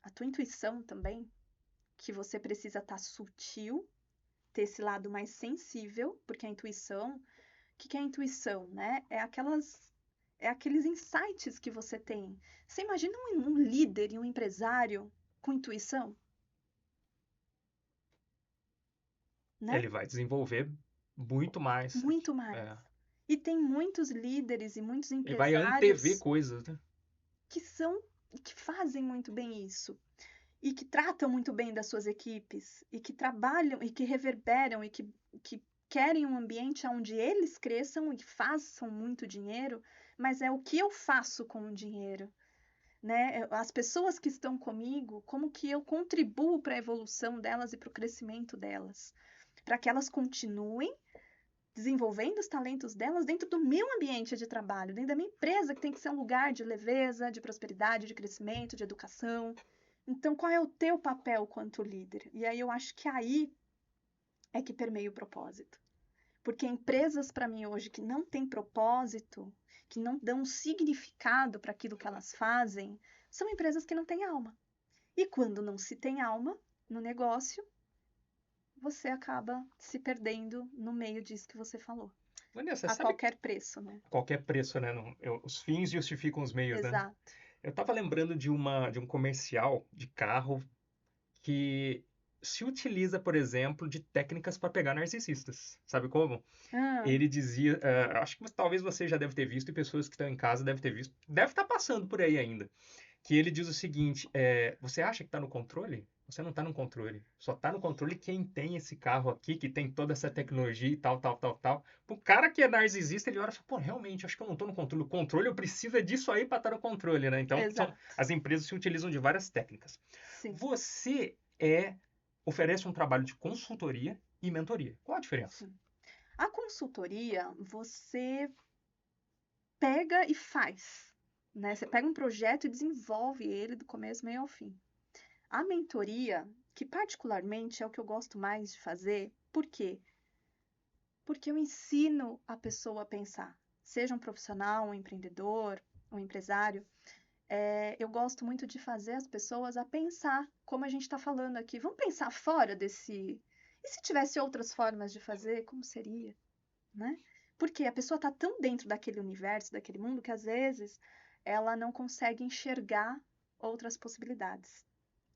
a tua intuição também, que você precisa estar sutil, ter esse lado mais sensível, porque a intuição, o que é a intuição, né? É aqueles insights que você tem. Você imagina um líder e um empresário com intuição, né? Ele vai desenvolver muito mais. Muito mais. É, E tem muitos líderes e muitos ele vai antever empresários coisas, né? que são que fazem muito bem isso e que tratam muito bem das suas equipes e que trabalham e que reverberam que querem um ambiente onde eles cresçam e façam muito dinheiro, mas é o que eu faço com o dinheiro, né? As pessoas que estão comigo, como que eu contribuo para a evolução delas e para o crescimento delas, para que elas continuem desenvolvendo os talentos delas dentro do meu ambiente de trabalho, dentro da minha empresa, que tem que ser um lugar de leveza, de prosperidade, de crescimento, de educação. Então, qual é o teu papel quanto líder? E aí eu acho que aí é que permeia o propósito. Porque empresas, para mim, hoje, que não têm propósito, que não dão significado para aquilo que elas fazem, são empresas que não têm alma. E quando não se tem alma no negócio, você acaba se perdendo no meio disso que você falou. Vanessa, A sabe qualquer preço, né? qualquer preço, né? Os fins justificam os meios, né? Exato. Eu tava lembrando de um comercial de carro que se utiliza, por exemplo, de técnicas para pegar narcisistas. Sabe como? Ah, Ele dizia, acho que talvez você já deve ter visto e pessoas que estão em casa devem ter visto, deve estar passando por aí ainda, que ele diz o seguinte, você acha que está no controle? Você não está no controle. Só está no controle quem tem esse carro aqui, que tem toda essa tecnologia e tal, tal, tal, tal. O cara que é narcisista, ele olha e fala, pô, realmente, acho que eu não estou no controle. O controle, eu preciso é disso aí para estar no controle, né? Então, exato. as empresas se utilizam de várias técnicas. Sim, Você oferece um trabalho de consultoria e mentoria. Qual a diferença? sim. A consultoria, você pega e faz, né? Você pega um projeto e desenvolve ele do começo, meio ao fim. A mentoria, que particularmente é o que eu gosto mais de fazer, por quê? Porque eu ensino a pessoa a pensar. Seja um profissional, um empreendedor, um empresário, eu gosto muito de fazer as pessoas a pensar, como a gente está falando aqui. Vamos pensar fora desse. E se tivesse outras formas de fazer, como seria, né? Porque a pessoa está tão dentro daquele universo, daquele mundo, que às vezes ela não consegue enxergar outras possibilidades.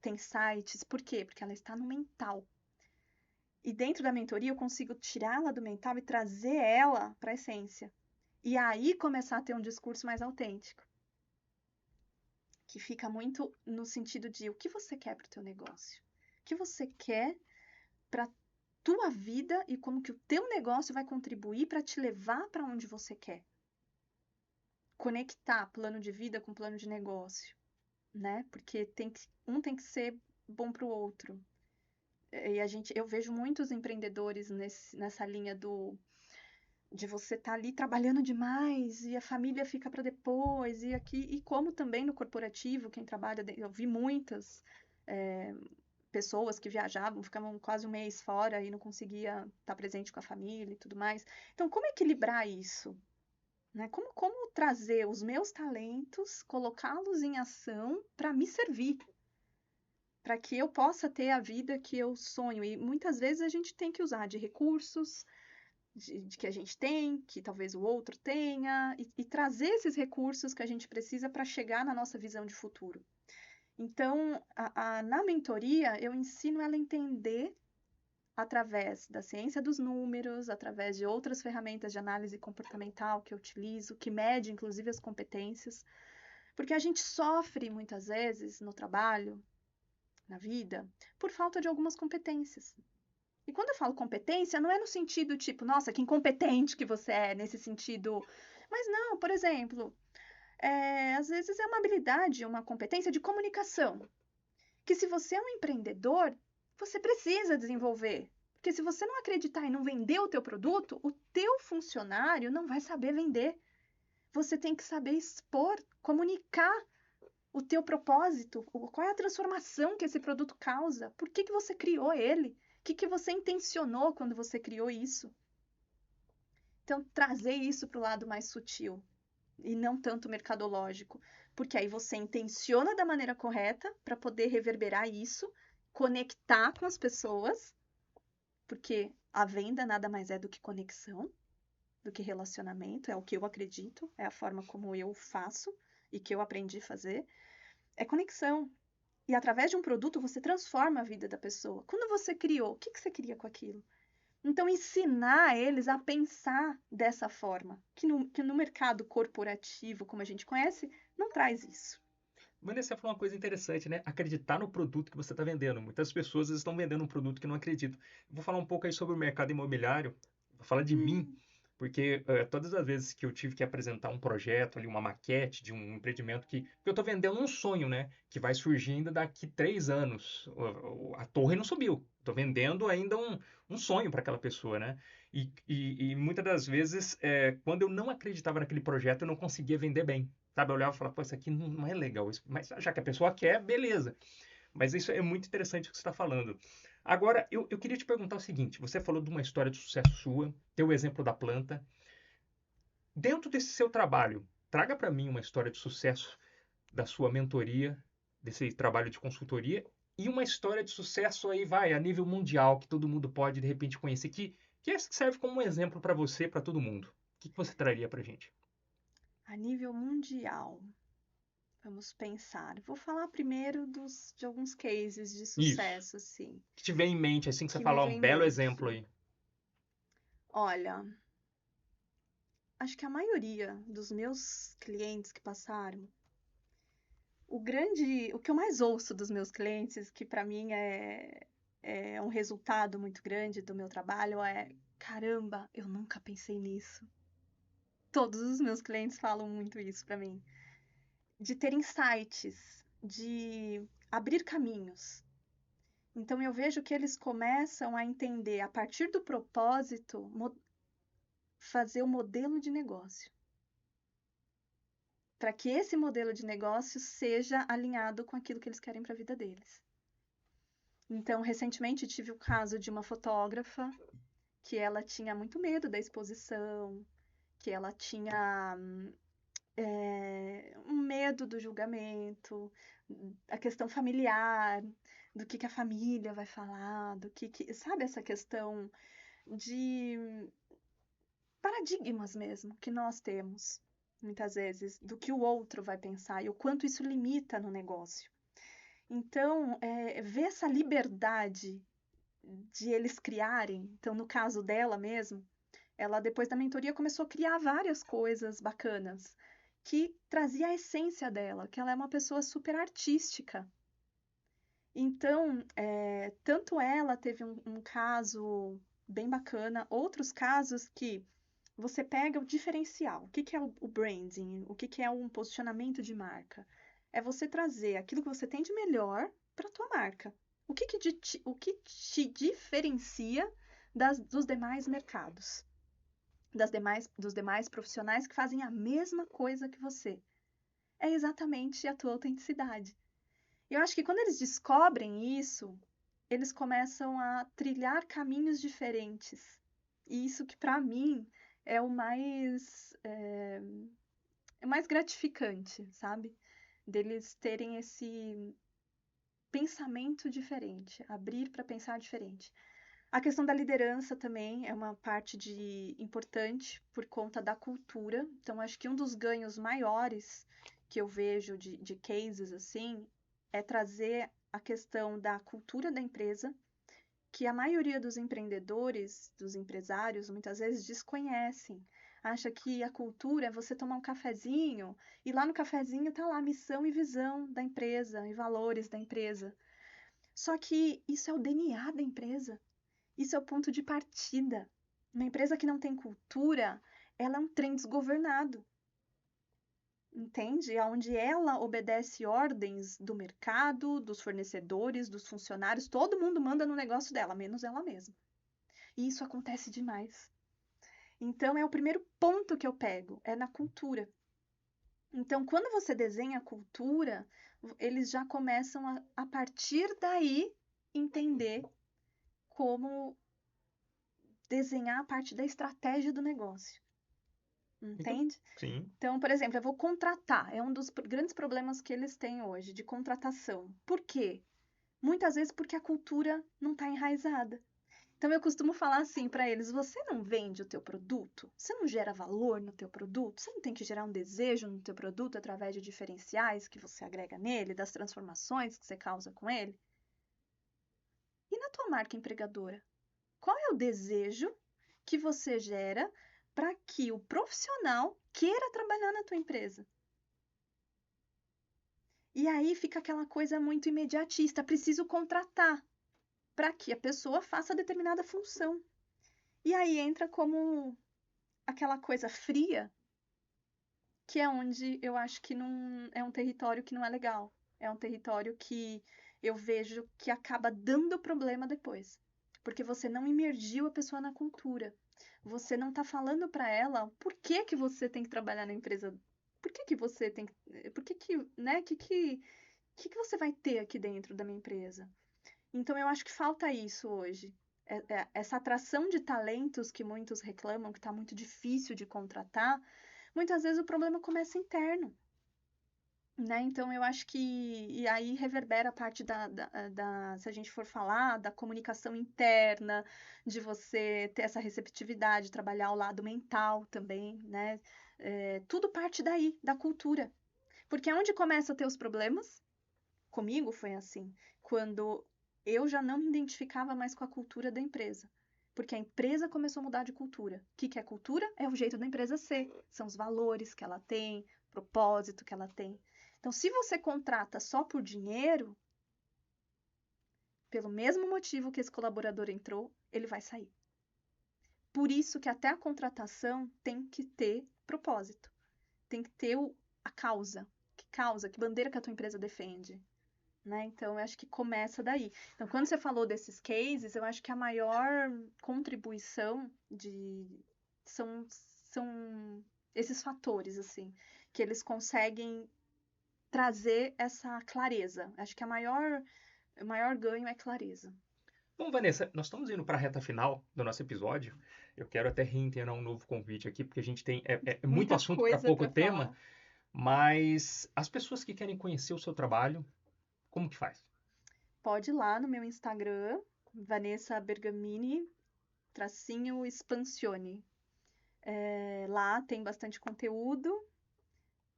Tem sites, por quê? Porque ela está no mental. E dentro da mentoria eu consigo tirá-la do mental e trazer ela para a essência. E aí começar a ter um discurso mais autêntico, que fica muito no sentido de o que você quer para o teu negócio, o que você quer para tua vida e como que o teu negócio vai contribuir para te levar para onde você quer. Conectar plano de vida com plano de negócio, né? Porque um tem que ser bom para o outro. E eu vejo muitos empreendedores nessa linha de você estar ali trabalhando demais e a família fica para depois e como também no corporativo, quem trabalha, eu vi muitas pessoas que viajavam, ficavam quase um mês fora e não conseguia estar presente com a família e tudo mais. Então, como equilibrar isso? Né? Como trazer os meus talentos, colocá-los em ação para me servir, para que eu possa ter a vida que eu sonho. E muitas vezes a gente tem que usar de recursos de que a gente tem, que talvez o outro tenha, e trazer esses recursos que a gente precisa para chegar na nossa visão de futuro. Então, na mentoria, eu ensino ela a entender através da ciência dos números, através de outras ferramentas de análise comportamental que eu utilizo, que mede inclusive as competências, porque a gente sofre muitas vezes no trabalho, na vida, por falta de algumas competências. E quando eu falo competência, não é no sentido tipo, nossa, que incompetente que você é, nesse sentido. Mas não, por exemplo, às vezes é uma habilidade, uma competência de comunicação, que se você é um empreendedor, você precisa desenvolver. Porque se você não acreditar e não vender o teu produto, o teu funcionário não vai saber vender. Você tem que saber expor, comunicar o teu propósito, qual é a transformação que esse produto causa, por que que você criou ele, o que que você intencionou quando você criou isso. Então, trazer isso para o lado mais sutil e não tanto mercadológico, porque aí você intenciona da maneira correta para poder reverberar isso, conectar com as pessoas, porque a venda nada mais é do que conexão, do que relacionamento, é o que eu acredito, é a forma como eu faço e que eu aprendi a fazer, é conexão. E através de um produto você transforma a vida da pessoa. Quando você criou, o que você queria com aquilo? Então, ensinar eles a pensar dessa forma, que no mercado corporativo, como a gente conhece, não traz isso. Vanessa, você falou uma coisa interessante, né? Acreditar no produto que você está vendendo. Muitas pessoas estão vendendo um produto que não acreditam. Vou falar um pouco aí sobre o mercado imobiliário. Vou falar de mim, porque todas as vezes que eu tive que apresentar um projeto, ali, uma maquete de um empreendimento porque eu estou vendendo um sonho, né? Que vai surgindo daqui 3 anos. A torre não subiu. Estou vendendo ainda um sonho para aquela pessoa, né? E muitas das vezes, quando eu não acreditava naquele projeto, eu não conseguia vender bem. Sabe, eu olhava e falava, pô, isso aqui não é legal. Mas já que a pessoa quer, beleza. Mas isso é muito interessante o que você está falando. Agora, eu queria te perguntar o seguinte: você falou de uma história de sucesso sua, teu exemplo da planta. Dentro desse seu trabalho, traga para mim uma história de sucesso da sua mentoria, desse trabalho de consultoria, e uma história de sucesso aí, vai, a nível mundial, que todo mundo pode, de repente, conhecer, que serve como um exemplo para você, para todo mundo. O que você traria para gente? A nível mundial, vamos pensar. Vou falar primeiro de alguns cases de Isso. sucesso, assim, Que te vem em mente, assim que você que me falar um vem em belo exemplo mente. aí. Olha, acho que a maioria dos meus clientes que passaram, o que eu mais ouço dos meus clientes, que para mim é um resultado muito grande do meu trabalho, é: caramba, eu nunca pensei nisso. Todos os meus clientes falam muito isso para mim. De ter insights, de abrir caminhos. Então eu vejo que eles começam a entender, a partir do propósito, fazer o modelo de negócio. Para que esse modelo de negócio seja alinhado com aquilo que eles querem para a vida deles. Então, recentemente tive o caso de uma fotógrafa que ela tinha muito medo da exposição, que ela tinha um medo do julgamento, a questão familiar, do que a família vai falar, sabe, essa questão de paradigmas mesmo que nós temos, muitas vezes, do que o outro vai pensar e o quanto isso limita no negócio. Então, ver essa liberdade de eles criarem, então no caso dela mesmo, ela depois da mentoria começou a criar várias coisas bacanas que trazia a essência dela, que ela é uma pessoa super artística. Então, tanto ela teve um caso bem bacana, outros casos que você pega o diferencial. O que é o branding? O que é um posicionamento de marca? É você trazer aquilo que você tem de melhor para a tua marca. O que te diferencia dos demais mercados? Dos demais profissionais que fazem a mesma coisa que você. É exatamente a tua autenticidade. Eu acho que quando eles descobrem isso, eles começam a trilhar caminhos diferentes. E isso que para mim é o mais gratificante, sabe? Deles terem esse pensamento diferente, abrir para pensar diferente. A questão da liderança também é uma parte importante por conta da cultura. Então, acho que um dos ganhos maiores que eu vejo de cases assim é trazer a questão da cultura da empresa que a maioria dos empreendedores, dos empresários, muitas vezes desconhecem. Acha que a cultura é você tomar um cafezinho e lá no cafezinho tá lá a missão e visão da empresa e valores da empresa. Só que isso é o DNA da empresa. Isso é o ponto de partida. Uma empresa que não tem cultura, ela é um trem desgovernado. Entende? Onde ela obedece ordens do mercado, dos fornecedores, dos funcionários, todo mundo manda no negócio dela, menos ela mesma. E isso acontece demais. Então, é o primeiro ponto que eu pego, é na cultura. Então, quando você desenha a cultura, eles já começam a partir daí entender como desenhar a parte da estratégia do negócio. Entende? Sim. Então, por exemplo, eu vou contratar. É um dos grandes problemas que eles têm hoje, de contratação. Por quê? Muitas vezes porque a cultura não está enraizada. Então, eu costumo falar assim para eles: você não vende o teu produto? Você não gera valor no teu produto? Você não tem que gerar um desejo no teu produto através de diferenciais que você agrega nele, das transformações que você causa com ele? E na tua marca empregadora? Qual é o desejo que você gera para que o profissional queira trabalhar na tua empresa? E aí fica aquela coisa muito imediatista, preciso contratar para que a pessoa faça determinada função. E aí entra como aquela coisa fria, que é onde eu acho que não é um território que não é legal. É um território que eu vejo que acaba dando problema depois. Porque você não imergiu a pessoa na cultura. Você não está falando para ela por que que você tem que trabalhar na empresa. Por que que você tem que. Por que que, né? Que você vai ter aqui dentro da minha empresa? Então, eu acho que falta isso hoje. Essa atração de talentos que muitos reclamam, que está muito difícil de contratar, muitas vezes o problema começa interno. Né? Então, eu acho que. E aí reverbera a parte se a gente for falar, da comunicação interna, de você ter essa receptividade, trabalhar o lado mental também, né? Tudo parte daí, da cultura. Porque é onde começa a ter os problemas. Comigo foi assim, quando eu já não me identificava mais com a cultura da empresa. Porque a empresa começou a mudar de cultura. O que é cultura? É o jeito da empresa ser. São os valores que ela tem, o propósito que ela tem. Então, se você contrata só por dinheiro, pelo mesmo motivo que esse colaborador entrou, ele vai sair. Por isso que até a contratação tem que ter propósito. Tem que ter a causa. Que causa, que bandeira que a tua empresa defende. Né? Então, eu acho que começa daí. Então, quando você falou desses cases, eu acho que a maior contribuição são esses fatores, assim, que eles conseguem trazer essa clareza. Acho que o maior ganho é clareza. Bom, Vanessa, nós estamos indo para a reta final do nosso episódio. Eu quero até reiterar um novo convite aqui, porque a gente tem muito Muita assunto para coisa pouco para tema, falar. mas as pessoas que querem conhecer o seu trabalho, como que faz? Pode ir lá no meu Instagram, Vanessa Bergamini, _expansione. Lá tem bastante conteúdo.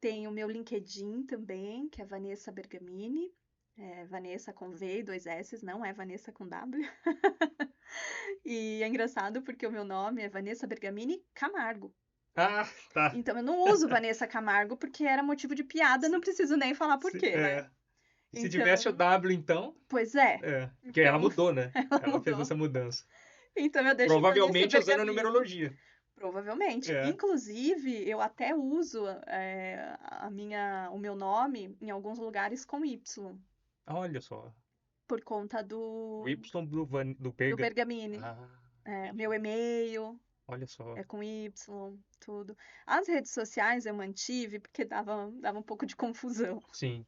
Tem o meu LinkedIn também, que é Vanessa Bergamini. Vanessa com V e 2 S, não é Vanessa com W. E é engraçado porque o meu nome é Vanessa Bergamini Camargo. Ah, tá. Então eu não uso Vanessa Camargo porque era motivo de piada, não preciso nem falar por quê, né? E se tivesse o Então, W, então, pois é. porque ela Então, mudou, né? ela Ela fez mudou. essa mudança. Então eu deixo Vanessa Provavelmente usando a Bergamini. numerologia. Provavelmente. É. Inclusive, eu até uso o meu nome em alguns lugares com Y, Olha só. por conta O Y do do Perga. Bergamini. Ah, Meu entendi. e-mail Olha só. é com Y, tudo. As redes sociais eu mantive porque dava um pouco de confusão. Sim.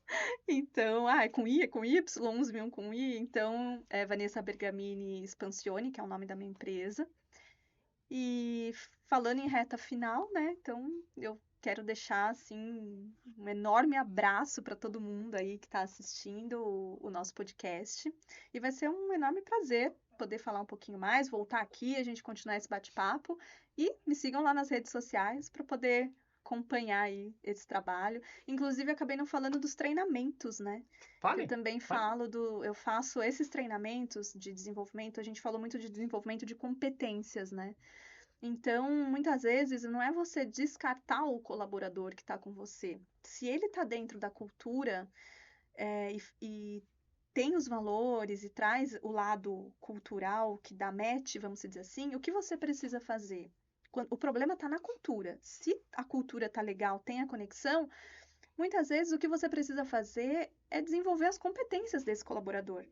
Então, é com I, é com Y, uns viam com I. Então, é Vanessa Bergamini Espansione, que é o nome da minha empresa. E falando em reta final, né? Então, eu quero deixar assim um enorme abraço para todo mundo aí que está assistindo o nosso podcast. E vai ser um enorme prazer poder falar um pouquinho mais, voltar aqui, a gente continuar esse bate-papo. E me sigam lá nas redes sociais para poder acompanhar aí esse trabalho. Inclusive, acabei não falando dos treinamentos, né? Que eu Fale, também fale. eu faço esses treinamentos de desenvolvimento, a gente falou muito de desenvolvimento de competências, né? Então, muitas vezes, não é você descartar o colaborador que está com você. Se ele está dentro da cultura, e tem os valores e traz o lado cultural que dá match, vamos dizer assim, o que você precisa fazer? O problema está na cultura. Se a cultura está legal, tem a conexão, muitas vezes o que você precisa fazer é desenvolver as competências desse colaborador.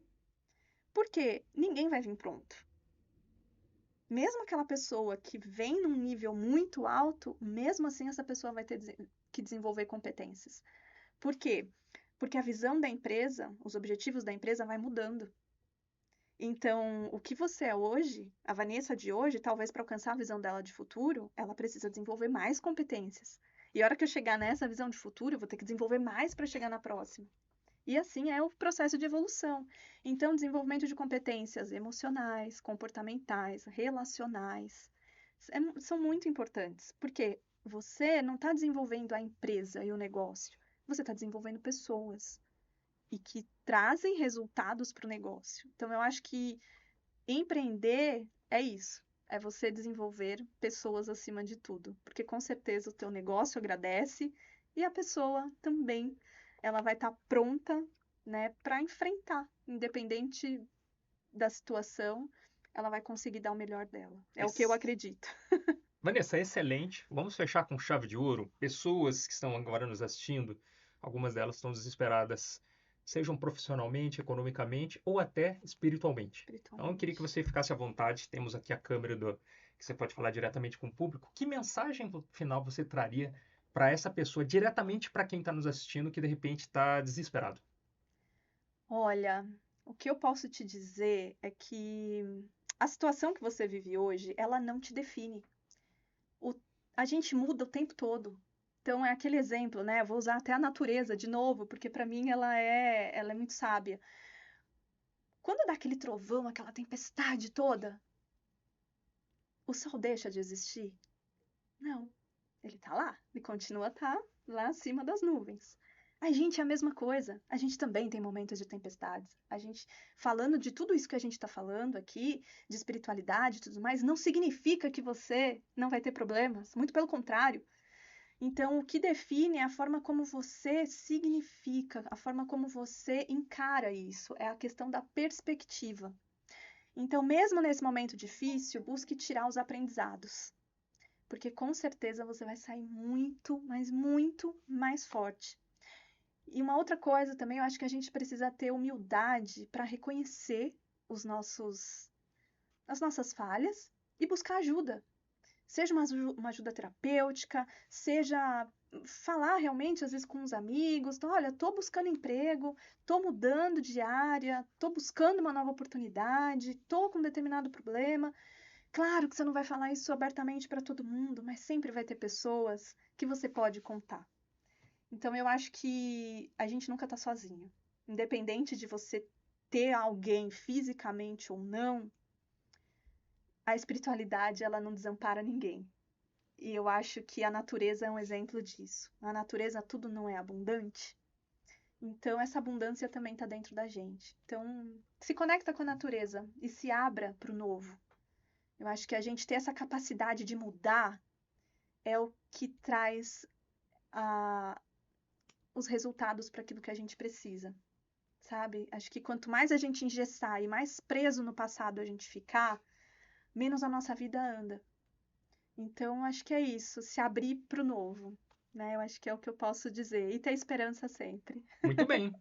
Porque ninguém vai vir pronto. Mesmo aquela pessoa que vem num nível muito alto, mesmo assim essa pessoa vai ter que desenvolver competências. Por quê? Porque a visão da empresa, os objetivos da empresa vai mudando. Então, o que você é hoje, a Vanessa de hoje, talvez para alcançar a visão dela de futuro, ela precisa desenvolver mais competências. E a hora que eu chegar nessa visão de futuro, eu vou ter que desenvolver mais para chegar na próxima. E assim é o processo de evolução. Então, desenvolvimento de competências emocionais, comportamentais, relacionais, são muito importantes, porque você não está desenvolvendo a empresa e o negócio, você está desenvolvendo pessoas e que trazem resultados para o negócio. Então, eu acho que empreender é isso. É você desenvolver pessoas acima de tudo, porque com certeza o teu negócio agradece e a pessoa também, ela vai estar pronta, né, para enfrentar, independente da situação, ela vai conseguir dar o melhor dela. É o que eu Ex- acredito. Vanessa, excelente. Vamos fechar com chave de ouro. Pessoas que estão agora nos assistindo, algumas delas estão desesperadas, sejam profissionalmente, economicamente ou até espiritualmente. Então, eu queria que Espiritualmente. você ficasse à vontade. Temos aqui a câmera que você pode falar diretamente com o público. Que mensagem final você traria para essa pessoa, diretamente para quem está nos assistindo, que de repente está desesperado? Olha, o que eu posso te dizer é que a situação que você vive hoje, ela não te define. O- a gente muda o tempo todo. Então é aquele exemplo, né? Vou usar até a natureza de novo, porque para mim ela é muito sábia. Quando dá aquele trovão, aquela tempestade toda, o sol deixa de existir? Não, ele tá lá, ele continua a tá lá acima das nuvens. A gente é a mesma coisa. A gente também tem momentos de tempestades. A gente, falando de tudo isso que a gente está falando aqui, de espiritualidade e tudo mais, não significa que você não vai ter problemas. Muito pelo contrário. Então, o que define é a forma como você significa, a forma como você encara isso, é a questão da perspectiva. Então, mesmo nesse momento difícil, busque tirar os aprendizados, porque com certeza você vai sair muito, mas muito mais forte. E uma outra coisa também, eu acho que a gente precisa ter humildade para reconhecer as nossas falhas e buscar ajuda. Seja uma ajuda terapêutica, seja falar realmente, às vezes, com os amigos. Então, olha, estou buscando emprego, estou mudando de área, estou buscando uma nova oportunidade, estou com um determinado problema. Claro que você não vai falar isso abertamente para todo mundo, mas sempre vai ter pessoas que você pode contar. Então, eu acho que a gente nunca está sozinho. Independente de você ter alguém fisicamente ou não, a espiritualidade, ela não desampara ninguém. E eu acho que a natureza é um exemplo disso. Na natureza tudo não é abundante, então essa abundância também está dentro da gente. Então, se conecta com a natureza e se abra para o novo. Eu acho que a gente ter essa capacidade de mudar é o que traz a, os resultados para aquilo que a gente precisa, sabe? Acho que quanto mais a gente engessar e mais preso no passado a gente ficar, menos a nossa vida anda. Então, acho que é isso, se abrir para o novo, né? Eu acho que é o que eu posso dizer. E ter esperança sempre. Muito bem.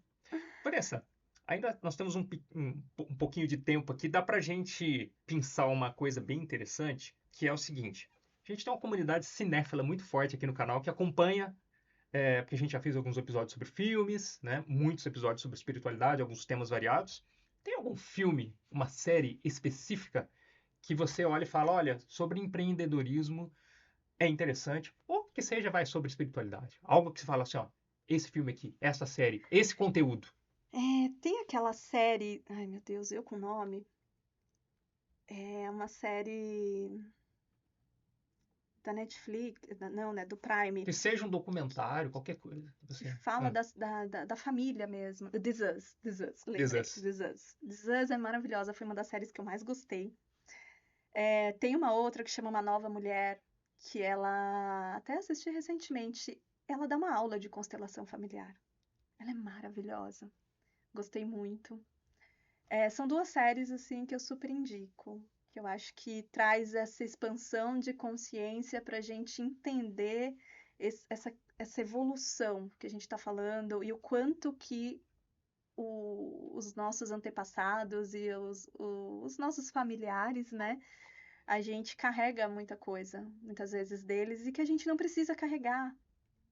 Vanessa, ainda nós temos um pouquinho de tempo aqui. Dá para a gente pensar uma coisa bem interessante, que é o seguinte. A gente tem uma comunidade cinéfila muito forte aqui no canal que acompanha, porque a gente já fez alguns episódios sobre filmes, né? Muitos episódios sobre espiritualidade, alguns temas variados. Tem algum filme, uma série específica que você olha e fala, olha, sobre empreendedorismo é interessante, ou que seja, vai sobre espiritualidade. Algo que você fala assim, ó, esse filme aqui, essa série, esse conteúdo. Tem aquela série, ai meu Deus, eu com o nome. É uma série. da Netflix, não, né, do Prime, Que seja um documentário, qualquer coisa. que Você... fala da família mesmo. This Us, This lembrei. Is. This Us. This Us é maravilhosa, foi uma das séries que eu mais gostei. Tem uma outra que chama Uma Nova Mulher, que ela até assisti recentemente. Ela dá uma aula de constelação familiar. Ela é maravilhosa. Gostei muito. São duas séries assim que eu super indico, que eu acho que traz essa expansão de consciência para a gente entender essa evolução que a gente está falando e o quanto que os nossos antepassados e os nossos familiares, né? A gente carrega muita coisa, muitas vezes deles, e que a gente não precisa carregar,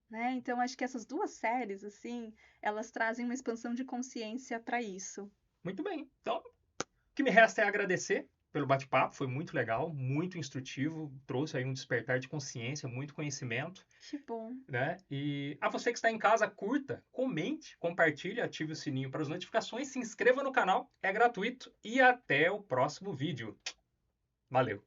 né? Então, acho que essas duas séries, assim, elas trazem uma expansão de consciência para isso. Muito bem. Então, o que me resta é agradecer pelo bate-papo, foi muito legal, muito instrutivo, trouxe aí um despertar de consciência, muito conhecimento, Que bom. né? E a você que está em casa, curta, comente, compartilhe, ative o sininho para as notificações, se inscreva no canal, é gratuito e até o próximo vídeo. Valeu!